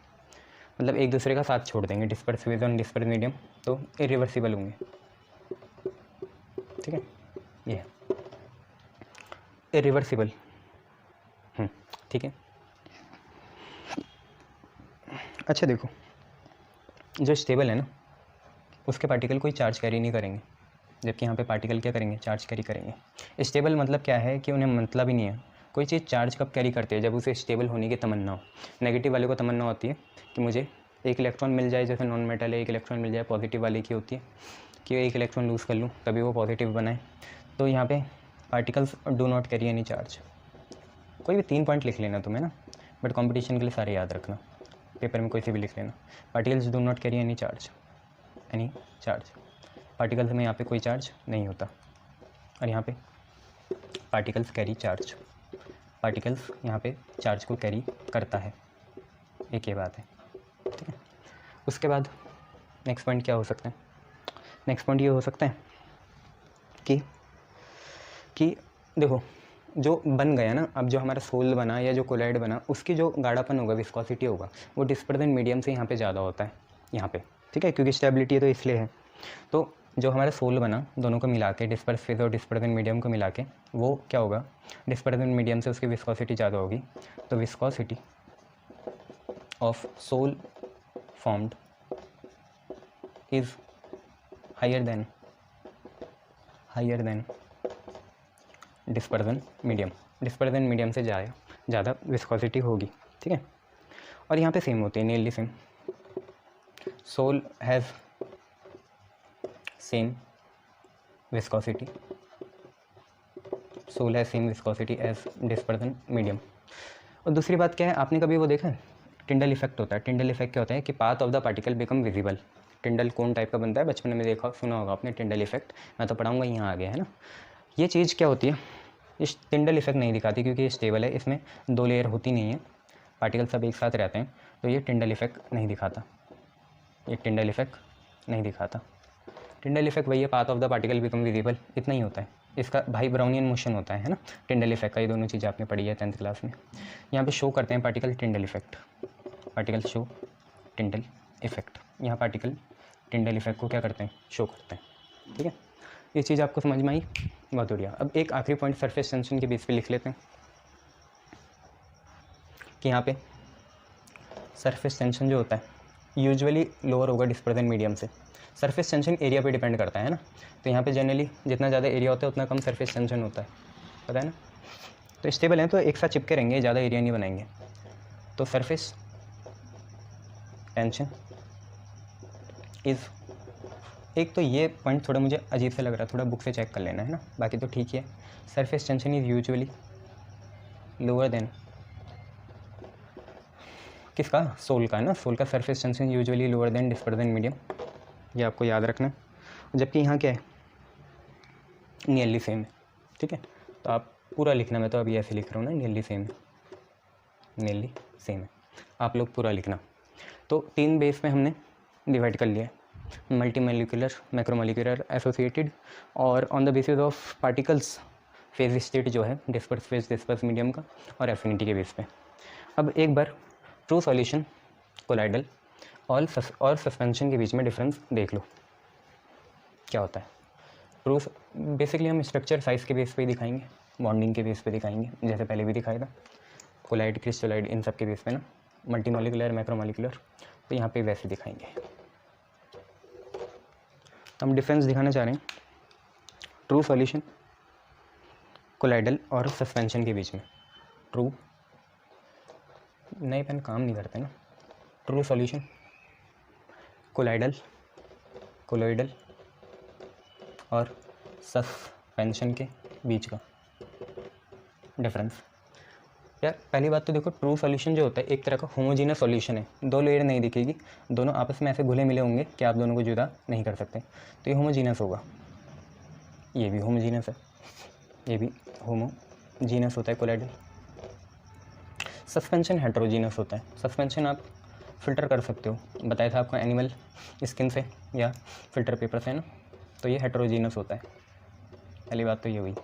Speaker 1: मतलब एक दूसरे का साथ छोड़ देंगे, डिस्पर्स फेज और डिस्पर्स मीडियम, तो इरिवर्सिबल होंगे, ठीक है, ये इरिवर्सिबल, ठीक है। अच्छा देखो, जो स्टेबल है ना उसके पार्टिकल कोई चार्ज कैरी नहीं करेंगे, जबकि यहाँ पे पार्टिकल क्या करेंगे, चार्ज कैरी करेंगे। स्टेबल मतलब क्या है कि उन्हें मतलब ही नहीं है, कोई चीज़ चार्ज कब कैरी करती है, जब उसे स्टेबल होने की तमन्ना हो। नेगेटिव वाले को तमन्ना होती है कि मुझे एक इलेक्ट्रॉन मिल जाए, जैसे नॉन मेटल है, एक इलेक्ट्रॉन मिल जाए। पॉजिटिव वाले की होती है कि एक इलेक्ट्रॉन लूज़ कर लूँ तभी वो पॉजिटिव बनाए। तो यहाँ पे particles do not carry any charge. कोई भी 3 पॉइंट लिख लेना तुम्हें ना, बट कंपटीशन के लिए सारे याद रखना, पेपर में कोई से भी लिख लेना। Particles do not carry any charge, particles में यहाँ पे कोई चार्ज नहीं होता, और यहाँ पे पार्टिकल्स कैरी चार्ज, पार्टिकल्स यहाँ पे चार्ज को कैरी करता है, एक ये बात है, ठीक है। उसके बाद नेक्स्ट पॉइंट क्या हो सकता है, नेक्स्ट पॉइंट ये हो सकता है कि देखो जो बन गया ना, अब जो हमारा सोल बना या जो कोलाइड बना, उसकी जो गाढ़ापन होगा, विस्कोसिटी होगा, वो डिस्पर्सन मीडियम से यहाँ पे ज़्यादा होता है, यहाँ पे, ठीक है, क्योंकि स्टेबिलिटी तो इसलिए है। तो जो हमारा सोल बना, दोनों को मिला के, डिस्पर्स फेज और डिस्पर्सन मीडियम को मिला के, वो क्या होगा, डिस्पर्सन मीडियम से उसकी विस्कोसिटी ज़्यादा होगी, तो viscosity of sol formed is higher than dispersion medium से ज़्यादा विस्कोसिटी होगी, ठीक है। और यहाँ पे सेम होती है, nearly same, sol has same viscosity as dispersion medium. और दूसरी बात क्या है, आपने कभी वो देखा है, टिंडल इफेक्ट होता है। टिंडल इफेक्ट क्या होता है कि path of the particle become visible. टिंडल कौन टाइप का बनता है, बचपन में देखा सुना होगा आपने टिंडल इफेक्ट, मैं तो पढ़ाऊँगा, यहाँ आगे है ना। ये चीज़ क्या होती है, इस टिंडल इफेक्ट नहीं दिखाती क्योंकि ये स्टेबल है, इसमें 2 लेयर होती नहीं है, पार्टिकल सब एक साथ रहते हैं, तो ये टिंडल इफेक्ट नहीं दिखाता, टिंडल इफेक्ट वही है, path of the particle become visible, इतना ही होता है। इसका भाई ब्राउनियन मोशन होता है ना, टिंडल इफेक्ट का, ये दोनों चीज़ें आपने पढ़ी है 10th क्लास में। यहाँ पे शो करते हैं particle Tyndall effect, particle show Tyndall effect, यहाँ पार्टिकल टिंडल इफेक्ट को क्या करते हैं, शो करते हैं, ठीक है। ये चीज़ आपको समझ में आई, बहुत बढ़िया। अब एक आखिरी पॉइंट सरफेस टेंशन के बेस पे लिख लेते हैं कि यहाँ पे सरफेस टेंशन जो होता है यूजुअली लोअर होगा डिस्पर्सन मीडियम से। सरफेस टेंशन एरिया पे डिपेंड करता है ना, तो यहाँ पे जनरली जितना ज़्यादा एरिया होता है उतना कम सरफेस टेंशन होता है, पता है ना। तो स्टेबल है तो एक साथ चिपके रहेंगे, ज़्यादा एरिया नहीं बनाएंगे, तो सरफेस टेंशन इज़, एक तो ये पॉइंट थोड़ा मुझे अजीब से लग रहा है, थोड़ा बुक से चेक कर लेना है ना, बाकी तो ठीक है। Surface tension is usually lower than, किसका, सोल का है ना, सोल का surface tension usually lower than dispersion medium, ये आपको याद रखना है। जबकि यहाँ क्या है, नियरली सेम है, ठीक है। तो आप पूरा लिखना, मैं तो अभी ऐसे लिख रहा हूँ ना, नियरली सेम है, आप लोग पूरा लिखना। तो 3 बेस में हमने डिवाइड कर लिया है, मल्टी मॉलिक्यूलर, मैक्रोमॉलिक्यूलर, एसोसिएटेड, और on the basis of particles phase state जो है डिस्पर्स फेज डिस्पर्स मीडियम का, और एफिनिटी के बेस पे। अब एक बार ट्रू सॉल्यूशन, कोलाइडल और सस्पेंशन के बीच में डिफरेंस देख लो क्या होता है। ट्रू बेसिकली हम स्ट्रक्चर साइज के बेस पे ही दिखाएंगे, बॉन्डिंग के बेस पे दिखाएंगे, जैसे पहले भी दिखाया था, कोलाइड क्रिस्टलाइड इन सब के बेस पे ना, मल्टी मॉलिक्यूलर मैक्रोमॉलिक्यूलर, तो यहाँ पे वैसे दिखाएंगे। तो हम डिफरेंस दिखाना चाह रहे हैं ट्रू सॉल्यूशन, कोलाइडल और सस्पेंशन के बीच में। ट्रू, नए पेन काम नहीं करते ना। ट्रू सॉल्यूशन, कोलाइडल, कोलोइडल और सस्पेंशन के बीच का डिफरेंस। यार पहली बात तो देखो, ट्रू सॉल्यूशन जो होता है एक तरह का होमोजीनस सॉल्यूशन है, दो लेयर नहीं दिखेगी, दोनों आपस में ऐसे घुले मिले होंगे कि आप दोनों को जुदा नहीं कर सकते, तो ये होमोजीनस होगा। ये भी होमोजीनस है, ये भी होमोजीनस होता है कोलाइडल। सस्पेंशन हेटेरोजीनस होता है। सस्पेंशन आप फ़िल्टर कर सकते हो, बताया था आपको एनिमल स्किन से या फ़िल्टर पेपर से, है ना, तो ये हेटेरोजीनस होता है। पहली बात तो ये हुई।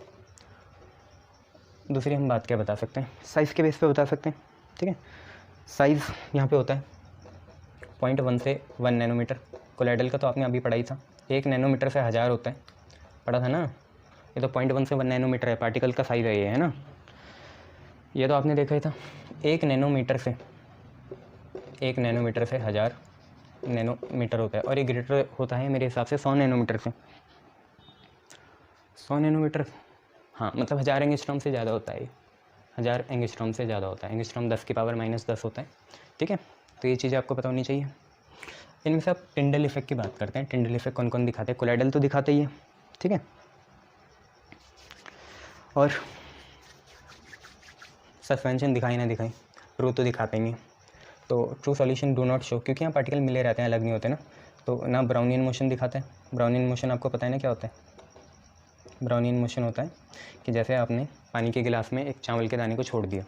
Speaker 1: दूसरी हम बात क्या बता सकते हैं, साइज़ के बेस पे बता सकते हैं, ठीक है। साइज़ यहाँ पे होता है 0.1 से 1 नैनोमीटर। कोलाइडल का तो आपने अभी पढ़ा ही था, 1 नैनोमीटर से 1000 होता है, पढ़ा था ना। ये तो 0.1 से 1 नैनोमीटर है, पार्टिकल का साइज़ है ये, है ना। ये तो आपने देखा ही था। 1 नैनोमीटर से 1000 नैनोमीटर होता है, और ये ग्रेटर होता है मेरे हिसाब से 100 नैनोमीटर से। 100 नैनोमीटर, हाँ, मतलब 1000 एंगस्ट्रॉम से ज़्यादा होता है ये, 1000 एंगस्ट्रॉम से ज़्यादा होता है। एंगस्ट्रॉम 10⁻⁻10 होता है, ठीक है। तो ये चीज़ें आपको पता होनी चाहिए। इनमें से आप टिंडल इफेक्ट की बात करते हैं। टिंडल इफेक्ट कौन कौन दिखाते हैं? कोलाइडल तो दिखाते ही है, ठीक है, और सस्पेंशन दिखाई ना दिखाई, ट्रू तो दिखाते ही हैं। तो true solution do not show, क्योंकि यहाँ पार्टिकल मिले रहते हैं, अलग नहीं होते ना, तो ना ब्राउनियन मोशन दिखाते हैं। ब्राउनियन मोशन आपको पता है ना क्या होता है? ब्राउनियन मोशन होता है कि जैसे आपने पानी के गिलास में एक चावल के दाने को छोड़ दिया,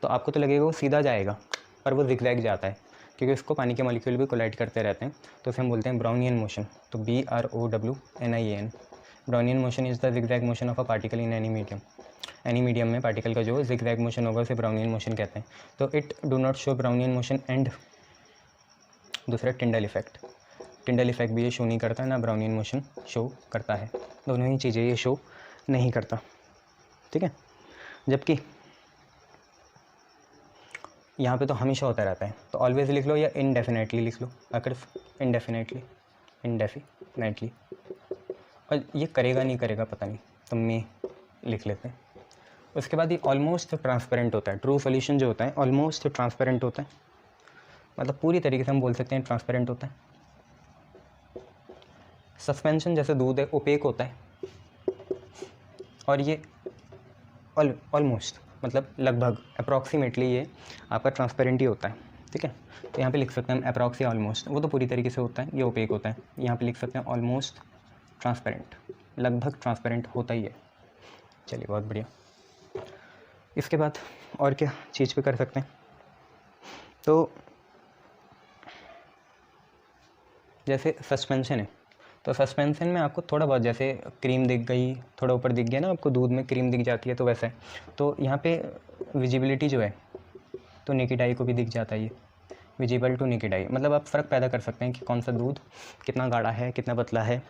Speaker 1: तो आपको तो लगेगा वो सीधा जाएगा, पर वो जिगजैग जाता है, क्योंकि उसको पानी के मॉलिक्यूल भी कोलाइड करते रहते हैं, तो उसे हम बोलते हैं ब्राउनियन मोशन। तो BROWNIAN, Brownian motion is the zigzag motion of a particle in any medium. Any medium में पार्टिकल का जो जिगजैग मोशन होगा उसे ब्राउनियन मोशन कहते हैं। तो it do not show Brownian motion. And दूसरा टिंडल इफेक्ट, टिंडल इफेक्ट भी ये शो नहीं करता, ना ब्राउनियन मोशन शो करता है, दोनों ही चीज़ें ये शो नहीं करता, ठीक है। जबकि यहाँ पे तो हमेशा होता रहता है, तो ऑलवेज लिख लो या इनडेफिनेटली लिख लो, अगर इनडेफिनेटली, और ये करेगा नहीं करेगा पता नहीं, तो मैं लिख लेते हैं। उसके बाद ये ऑलमोस्ट ट्रांसपेरेंट होता है। ट्रू सॉल्यूशन जो होता है ऑलमोस्ट ट्रांसपेरेंट होता है, मतलब पूरी तरीके से हम बोल सकते हैं ट्रांसपेरेंट होता है। सस्पेंशन जैसे दूध है, ओपेक होता है, और ये ऑलमोस्ट मतलब लगभग अप्रॉक्सीमेटली ये आपका ट्रांसपेरेंट ही होता है, ठीक है। तो यहाँ पे लिख सकते हैं हम अप्रॉक्स या ऑलमोस्ट, वो तो पूरी तरीके से होता है, ये ओपेक होता है। यहाँ पे लिख सकते हैं ऑलमोस्ट ट्रांसपेरेंट, लगभग ट्रांसपेरेंट होता ही है। चलिए बहुत बढ़िया। इसके बाद और क्या चीज़ पे कर सकते हैं, तो जैसे सस्पेंशन है, तो सस्पेंशन में आपको थोड़ा बहुत, जैसे क्रीम दिख गई, थोड़ा ऊपर दिख गया ना आपको, दूध में क्रीम दिख जाती है, तो वैसे तो यहाँ पे विजिबिलिटी जो है तो नेकेड आई को भी दिख जाता है, ये विजिबल टू नेकेड आई, मतलब आप फ़र्क पैदा कर सकते हैं कि कौन सा दूध कितना गाढ़ा है, कितना पतला है,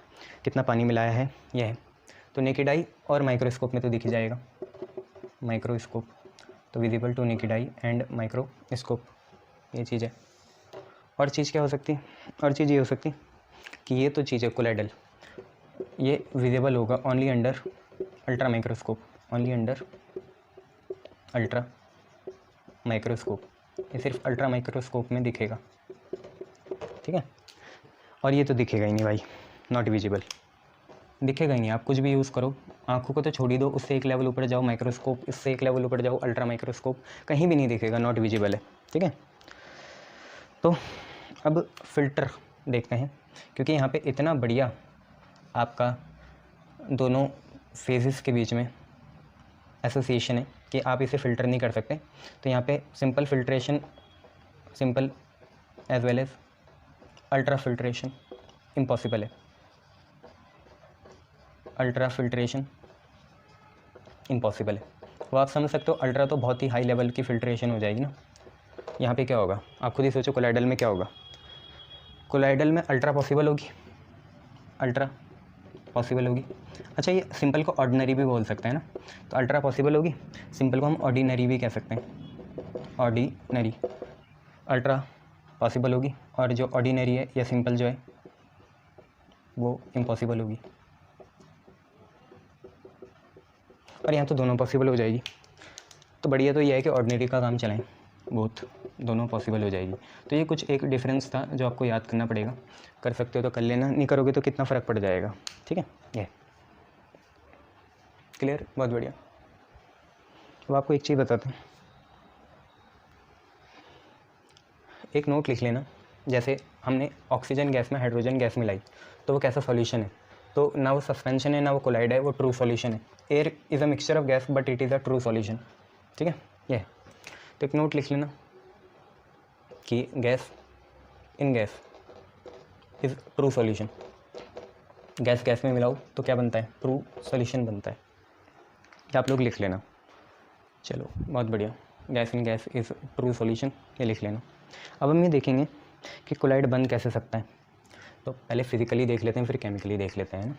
Speaker 1: कितना पानी मिलाया है, यह है। तो नेकेड आई और माइक्रोस्कोप में तो दिख जाएगा, माइक्रोस्कोप तो visible to naked eye and microscope, ये चीज़ है। और चीज़ क्या हो सकती है? और चीज़ ये हो सकती है कि ये तो चीज़ है कोलाइडल, ये विजिबल होगा only under ultra microscope, only under ultra microscope, ये सिर्फ अल्ट्रा माइक्रोस्कोप में दिखेगा, ठीक है। और ये तो दिखेगा ही नहीं भाई, नॉट विजिबल, दिखेगा ही नहीं। आप कुछ भी यूज़ करो, आंखों को तो छोड़ ही दो, उससे एक लेवल ऊपर जाओ माइक्रोस्कोप, इससे एक लेवल ऊपर जाओ अल्ट्रा माइक्रोस्कोप, कहीं भी नहीं दिखेगा, नॉट विजिबल है, ठीक है। तो अब फ़िल्टर देखते हैं, क्योंकि यहाँ पे इतना बढ़िया आपका दोनों फेजेस के बीच में एसोसिएशन है कि आप इसे फ़िल्टर नहीं कर सकते। तो यहाँ पे simple filtration, simple as well as ultra filtration impossible है। अल्ट्रा फिल्ट्रेशन इम्पॉसिबल है, वो आप समझ सकते हो, अल्ट्रा तो बहुत ही हाई लेवल की फ़िल्ट्रेशन हो जाएगी ना। यहाँ पे क्या होगा, आप खुद ही सोचो, कोलाइडल में क्या होगा? कोलाइडल में अल्ट्रा पॉसिबल होगी, अल्ट्रा पॉसिबल होगी। अच्छा, ये सिंपल को ऑर्डिनरी भी बोल सकते हैं ना, तो अल्ट्रा पॉसिबल होगी, सिंपल को हम ऑर्डिनरी भी कह सकते हैं, ऑर्डिनरी। अल्ट्रा पॉसिबल होगी, और जो ऑर्डिनरी है या सिंपल जो है वो इम्पॉसिबल होगी, और यहाँ तो दोनों पॉसिबल हो जाएगी। तो बढ़िया तो ये है कि ऑर्डिनरी का काम चलाएं, बोथ दोनों पॉसिबल हो जाएगी। तो ये कुछ एक डिफरेंस था जो आपको याद करना पड़ेगा। कर सकते हो तो कर लेना, नहीं करोगे तो कितना फ़र्क पड़ जाएगा। ठीक है, ये क्लियर, बहुत बढ़िया। अब आपको एक चीज़ बताता हूँ, एक नोट लिख लेना। जैसे हमने ऑक्सीजन गैस में हाइड्रोजन गैस मिलाई तो वो कैसा सॉल्यूशन है, तो ना वो सस्पेंशन है ना वो कोलाइड है, वो ट्रू सॉल्यूशन है। Air is a mixture of gas but it is a true solution. ठीक है, ये तो एक नोट लिख लेना कि gas in gas is true solution. Gas gas में मिलाओ तो क्या बनता है, ट्रू सॉल्यूशन बनता है। ये आप लोग लिख लेना। चलो बहुत बढ़िया, gas in gas is true solution, ये लिख लेना। अब हम ये देखेंगे कि कोलाइड बन कैसे सकता है। तो पहले फिजिकली देख लेते हैं, फिर केमिकली देख लेते हैं ना।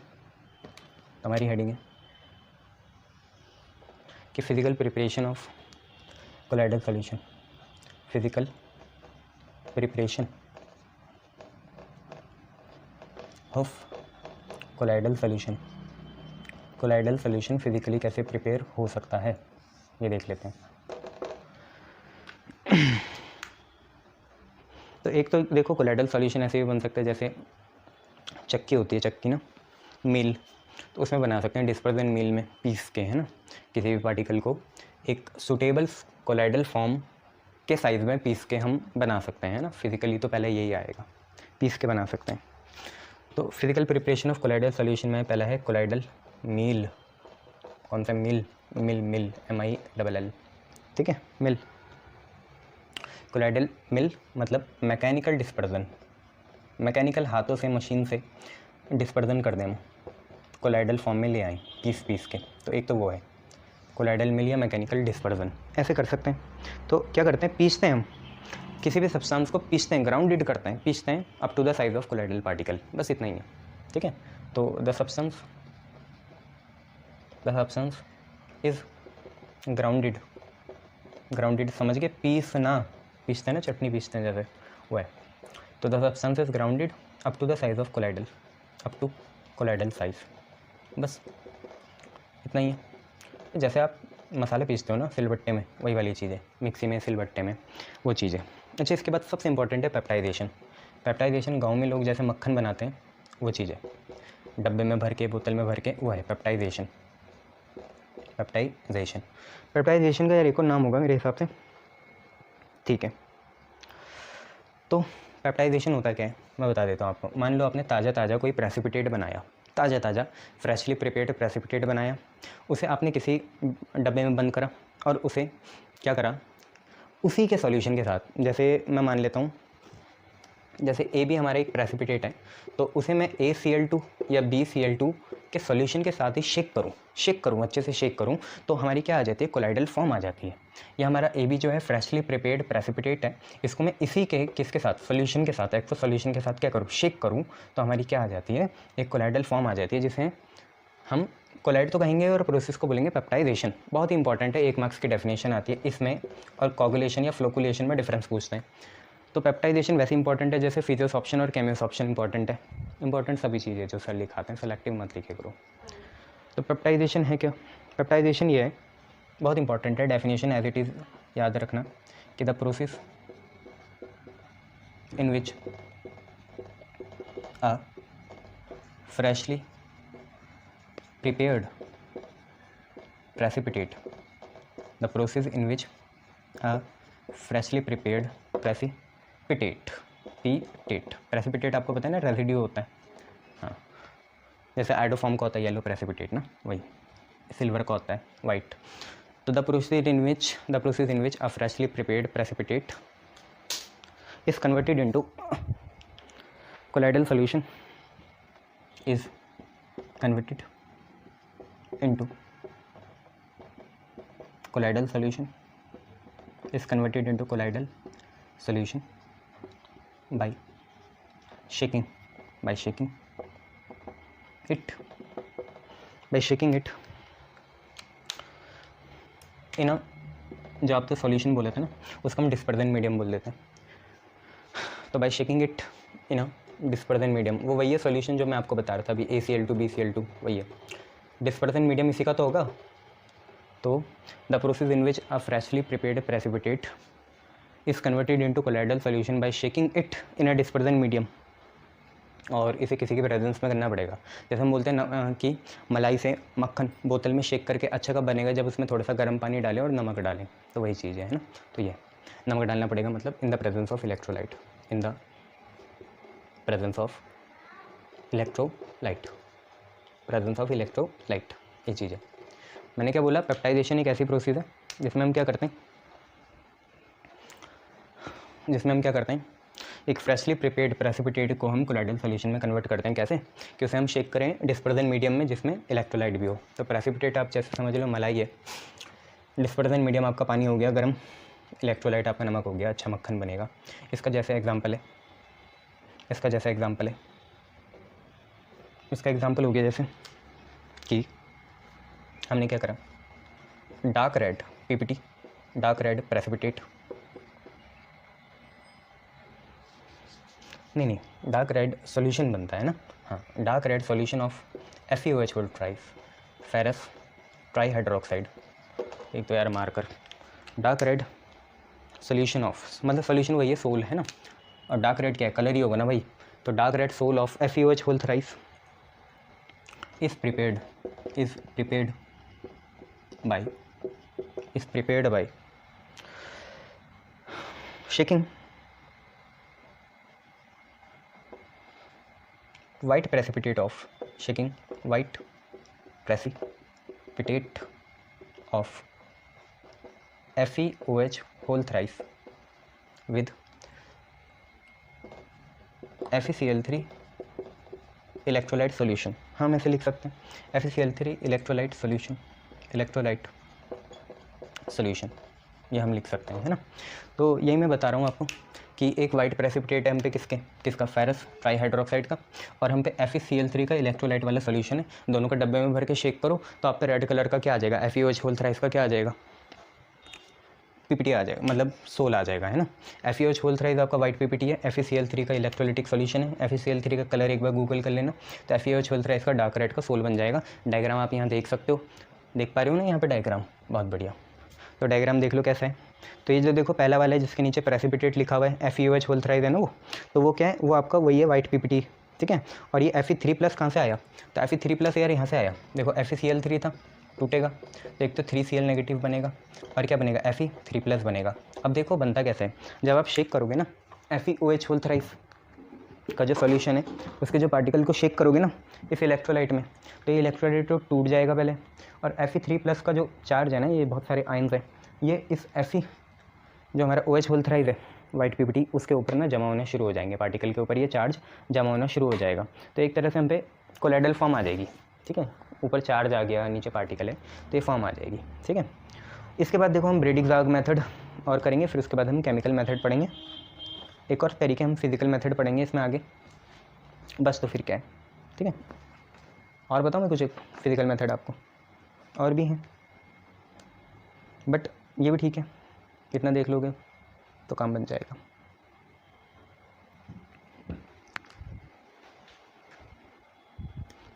Speaker 1: हमारी हेडिंग है कि physical preparation of colloidal solution. Physical preparation of colloidal solution. Colloidal solution physically कैसे प्रिपेयर हो सकता है, ये देख लेते हैं। तो एक तो देखो कोलाइडल सॉल्यूशन ऐसे भी बन सकता है, जैसे चक्की होती है, चक्की ना, मिल, तो उसमें बना सकते हैं डिस्पर्जन मिल में पीस के, है ना, किसी भी पार्टिकल को एक सुटेबल कोलाइडल फॉर्म के साइज़ में पीस के हम बना सकते हैं ना। फिजिकली तो पहले यही आएगा, पीस के बना सकते हैं। तो physical preparation of colloidal solution में पहला है कोलाइडल मील। कौन सा मिल, मिल MILL, ठीक है, मिल। कोलाइडल मिल मतलब मैकेनिकल डिस्पर्जन, मैकेनिकल हाथों से मशीन से डिस्पर्जन कर दें, कोलाइडल फॉर्म में ले आए पीस के। तो एक तो वो है कोलाइडल मिल या मैकेनिकल डिस्पर्जन, ऐसे कर सकते हैं। तो क्या करते हैं, पीसते हैं हम किसी भी सब्सटेंस को, पीसते हैं, ग्राउंडेड करते हैं, पीसते हैं up to the size of colloidal particle, बस इतना ही है। ठीक है, तो the substance is grounded, grounded समझ के, पीसना, पीसते हैं ना, चटनी पीसते हैं जैसे, वो है। तो the substance is grounded up to the size of colloidal, up to colloidal size, बस इतना ही है। जैसे आप मसाले पीसते हो ना सिलबट्टे में, वही वाली चीज़ है, मिक्सी में, सिलबट्टे में, वो चीज़ है। अच्छा, इसके बाद सबसे इंपॉर्टेंट है पेप्टाइजेशन। पेप्टाइजेशन गाँव में लोग जैसे मक्खन बनाते हैं, वो चीज़ है, डब्बे में भर के, बोतल में भर के, वो है पेप्टाइजेशन। पेप्टाइजेशन, पेप्टाइजेशन का यार एक और नाम होगा मेरे हिसाब से। ठीक है, तो पेप्टाइजेशन होता क्या है मैं बता देता हूँ आपको। मान लो आपने ताज़ा कोई प्रेसिपिटेट बनाया, ताज़ा फ्रेशली प्रिपेयर्ड प्रेसिपिटेट बनाया, उसे आपने किसी डब्बे में बंद करा और उसे क्या करा, उसी के सॉल्यूशन के साथ, जैसे मैं मान लेता हूँ जैसे ए भी हमारा एक प्रेसिपिटेट है, तो उसे मैं ACl2 या BCl2 के सॉल्यूशन के साथ ही शेक करूँ अच्छे से शेक करूँ, तो हमारी क्या आ जाती है, कोलाइडल फॉर्म आ जाती है। ये हमारा AB जो है फ्रेशली प्रिपेयर्ड प्रेसिपिटेट है, इसको मैं इसी के किसके साथ, सॉल्यूशन के साथ, एक्वस सॉल्यूशन के साथ क्या करूँ, शेक करूँ, तो हमारी क्या आ जाती है, एक कोलाइडल फॉर्म आ जाती है, जिसे हम कोलाइड तो कहेंगे और प्रोसेस को बोलेंगे पेप्टाइजेशन। बहुत ही इंपॉर्टेंट है, 1 मार्क्स की डेफिनेशन आती है इसमें, और कोगुलेशन या फ्लोकुलेशन में डिफरेंस पूछते हैं। तो पेप्टाइजेशन वैसे इंपॉर्टेंट है जैसे फिजियोस ऑप्शन और केमियोस ऑप्शन इंपॉर्टेंट है। इंपॉर्टेंट सभी चीज़ें जो सर लिखाते हैं, सेलेक्टिव मत लिखे करो। तो पेप्टाइजेशन है क्या, पेप्टाइजेशन ये है, बहुत इंपॉर्टेंट है, डेफिनेशन एज इट इज़ याद रखना कि the process in which a freshly prepared precipitate, the process in which a freshly prepared precipitate आपको पता है ना, रेसिड्यू होता है, हाँ, जैसे आइडोफॉर्म का होता है येलो प्रेसिपिटेट ना, वही सिल्वर का होता है वाइट। तो the process in which a freshly prepared precipitate is converted into colloidal solution, is converted into colloidal solution is converted into colloidal solution by shaking it in a, जो आप तो solution बोले थे ना, उसको हम डिस्पर्जन मीडियम बोल देते हैं। तो by shaking it in a dispersion medium, वो वही है सॉल्यूशन जो मैं आपको बता रहा था अभी, ACl2 BCl2 वही है। डिस्पर्जन मीडियम इसी का तो होगा। तो the process in which a freshly prepared precipitate is converted into colloidal solution bye shaking it in a dispersion medium, और इसे किसी के प्रेजेंस में करना पड़ेगा। जैसे हम बोलते हैं कि मलाई से मक्खन बोतल में शेक करके अच्छा कब बनेगा, जब उसमें थोड़ा सा गर्म पानी डालें और नमक डालें, तो वही चीज़ है ना। तो ये नमक डालना पड़ेगा, मतलब in the presence of electrolyte, in the presence of electrolyte, presence of electrolyte, ये चीज़ है। मैंने क्या बोला, पेप्टाइजेशन एक ऐसी प्रोसेस है जिसमें हम क्या करते हैं, एक फ्रेशली प्रिपेयर्ड प्रेसिपिटेट को हम कोलाइडल सॉल्यूशन में कन्वर्ट करते हैं। कैसे, कि उसे हम शेक करें डिस्पर्जन मीडियम में जिसमें इलेक्ट्रोलाइट भी हो। तो प्रेसिपिटेट आप जैसे समझ लो मलाई है, डिस्पर्जन मीडियम आपका पानी हो गया गर्म, इलेक्ट्रोलाइट आपका नमक हो गया, अच्छा मक्खन बनेगा। इसका जैसे एग्जाम्पल हो गया जैसे कि हमने क्या करा, dark red PPT, dark red precipitate, नहीं डार्क रेड सॉल्यूशन बनता है ना, हाँ, dark red solution of FeOH whole thrice ferrous trihydroxide, एक तो यार marker, dark red solution of, मतलब सॉल्यूशन वही है, सोल है ना, और डार्क रेड क्या है, कलर ही होगा ना भाई। तो dark red sol of FeOH whole thrice is prepared by shaking white precipitate of FeOH whole thrice with FeCl3 electrolyte solution. हाँ, हम ऐसे लिख सकते हैं FeCl3 इलेक्ट्रोलाइट सॉल्यूशन, ये हम लिख सकते हैं, है ना। तो यही मैं बता रहा हूँ आपको कि एक वाइट प्रेसिपिटेट है हम पे किसका फेरस ट्राईहाइड्रोक्साइड का, और हम पे FeCl3 का इलेक्ट्रोलाइट वाला सॉल्यूशन है। दोनों को डब्बे में भर के शेक करो तो आप पे रेड कलर का क्या आ जाएगा, FeOH होल थ्राइस का क्या आ जाएगा, PPT आ जाएगा, मतलब सोल आ जाएगा, है ना। FeOH होल थ्राइस आपका वाइट PPT है, FeCl3 का इलेक्ट्रोलिटिक सॉल्यूशन है, FeCl3 का कलर एक बार गूगल कर लेना, तो FeOH होल थ्राइस का डार्क रेड का सोल बन जाएगा। डायग्राम आप यहाँ देख सकते हो, देख पा रहे हो ना यहाँ पे डायग्राम, बहुत बढ़िया। तो डायग्राम देख लो कैसा है। तो ये जो देखो पहला वाला है जिसके नीचे प्रेसिपिटेट लिखा हुआ है FeOH होल थ्राइस है ना, तो वो क्या है, वो आपका वही है वाइट PPT, ठीक है। और ये Fe3+ कहाँ से आया, तो Fe3+ यार यहाँ से आया, देखो FeCl3 था, टूटेगा तो एक तो 3Cl नेगेटिव बनेगा और क्या बनेगा, Fe3+ बनेगा। अब देखो बनता कैसे है, जब आप शेक करोगे ना FeOH होल थ्राइस का जो सॉल्यूशन है उसके जो पार्टिकल को शेक करोगे ना इस इलेक्ट्रोलाइट में, तो ये इलेक्ट्रोलाइट तो टूट जाएगा पहले, और Fe3+ का जो चार्ज है ना, ये बहुत सारे आयन्स हैं, ये इस Fe जो हमारा OH होल थ्राइस है वाइट PPT उसके ऊपर ना जमा होने शुरू हो जाएंगे, पार्टिकल के ऊपर ये चार्ज जमा होना शुरू हो जाएगा। तो एक तरह से हम पे कोलाइडल फॉर्म आ जाएगी, ठीक है, ऊपर चार्ज आ गया नीचे पार्टिकल है तो ये फॉर्म आ जाएगी, ठीक है। इसके बाद देखो हम ब्रेडिग्ज़ाग मेथड और करेंगे, फिर उसके बाद हम केमिकल मेथड पढ़ेंगे, एक और तरीके हम फिजिकल मेथड पढ़ेंगे इसमें आगे, बस। तो फिर क्या है, ठीक है। और बताओ मैं कुछ एक फिजिकल मेथड आपको, और भी हैं बट ये भी ठीक है, कितना देख लोगे तो काम बन जाएगा।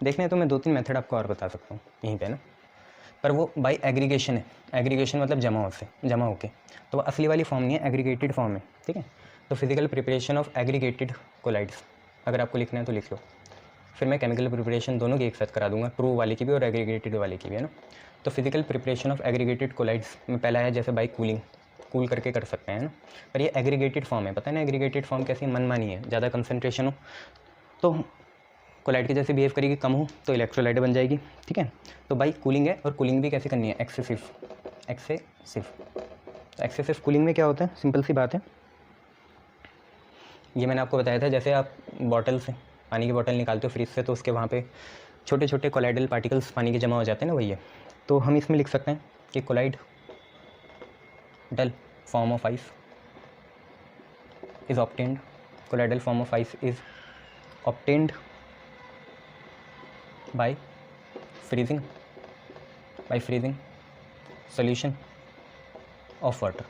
Speaker 1: देखना है तो मैं 2-3 मेथड आपको और बता सकता हूँ यहीं पे ना, पर वो बाय एग्रीगेशन है, एग्रीगेशन मतलब जमा होके, तो वो असली वाली फॉर्म नहीं है, एग्रीगेटेड फॉर्म है, ठीक है। तो physical preparation of aggregated colloids अगर आपको लिखना है तो लिख लो, फिर मैं केमिकल प्रिपरेशन दोनों की एक साथ करा दूंगा, ट्रू वाले की भी और एग्रीगेटेड वाले की भी, है ना। तो physical preparation of aggregated colloids में पहला है जैसे बाई कूल करके कर सकते हैं ना, पर ये एग्रीगेटेड फॉर्म है, पता है ना एग्रीगेटेड फॉर्म कैसी मनमानी है, ज़्यादा कंसनट्रेशन हो तो कोलाइड की जैसे बिहेव करेगी, कम हो तो इलेक्ट्रोलाइट बन जाएगी, ठीक है। तो बाई कूलिंग है, और कूलिंग भी कैसे करनी है, एक्सेसिव। तो एक्सेसिव कूलिंग में क्या होता है, सिंपल सी बात है, ये मैंने आपको बताया था, जैसे आप बॉटल से पानी की बॉटल निकालते हो फ्रिज से, तो उसके वहाँ पे छोटे छोटे कोलाइडल पार्टिकल्स पानी के जमा हो जाते हैं ना, वही है। तो हम इसमें लिख सकते हैं कि colloidal form of ice is obtained, colloidal form of ice is obtained by freezing solution of water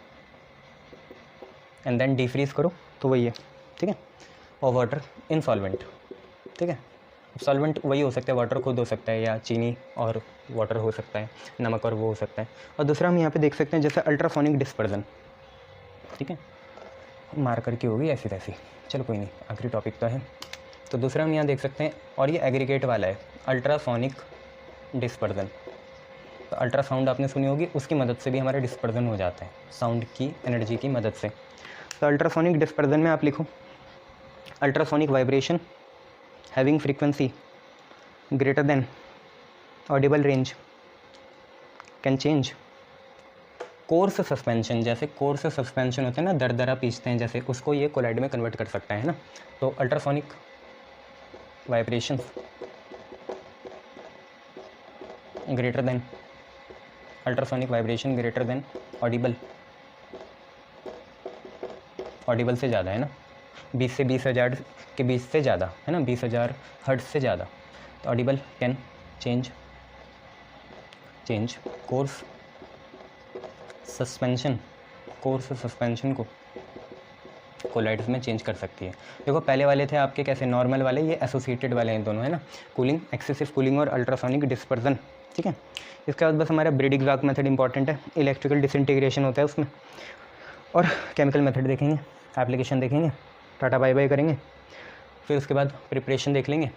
Speaker 1: and then defreeze करो, तो वही है, ठीक है। और वाटर इन सॉल्वेंट, ठीक है। सॉल्वेंट वही हो सकता है, वाटर खुद हो सकता है या चीनी और वाटर हो सकता है, नमक और वो हो सकता है। और दूसरा हम यहाँ पे देख सकते हैं जैसे अल्ट्रासोनिक डिस्पर्जन, ठीक है, मार करके होगी ऐसी तैसी, चलो कोई नहीं, आखिरी टॉपिक तो है। तो दूसरा हम यहाँ देख सकते हैं, और ये एग्रीगेट वाला है, अल्ट्रासोनिक डिस्पर्जन। तो अल्ट्रासाउंड आपने सुनी होगी, उसकी मदद से भी हमारा डिस्पर्जन हो जाता है, साउंड की एनर्जी की मदद से। तो अल्ट्रासोनिक डिस्पर्जन में आप लिखो ultrasonic vibration having frequency greater than Audible range can change course suspension. जैसे कोर्स सस्पेंशन होते हैं ना, दरदरा पीसते हैं जैसे, उसको ये कोलाइड में कन्वर्ट कर सकता है ना। तो ultrasonic vibration greater than, ultrasonic vibration greater than Audible, Audible से ज़्यादा है ना, 20 से 20,000 के बीच से ज़्यादा है ना, 20,000 हर्ट्ज से ज़्यादा। तो Audible can change course suspension, course suspension को कोलाइड्स में चेंज कर सकती है। देखो पहले वाले थे आपके कैसे नॉर्मल वाले, ये एसोसिएटेड वाले हैं दोनों, है ना, कूलिंग, एक्सेसिव कूलिंग और अल्ट्रासोनिक डिस्पर्जन, ठीक है। इसके बाद बस हमारा ब्रीडिग्ज़ाक मेथड इंपॉर्टेंट है, इलेक्ट्रिकल डिसइंटीग्रेशन होता है उसमें, और केमिकल मेथड देखेंगे, एप्लीकेशन देखेंगे, टाटा बाय बाय करेंगे, फिर उसके बाद प्रिपरेशन देख लेंगे,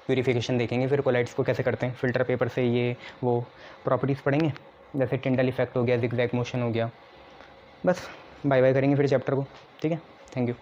Speaker 1: प्यूरिफिकेशन देखेंगे, फिर कोलाइड्स को कैसे करते हैं, फ़िल्टर पेपर से, ये वो प्रॉपर्टीज़ पढ़ेंगे, जैसे टिंडल इफेक्ट हो गया, जिगजैग मोशन हो गया। बस बाय बाय करेंगे फिर चैप्टर को, ठीक है। Thank you.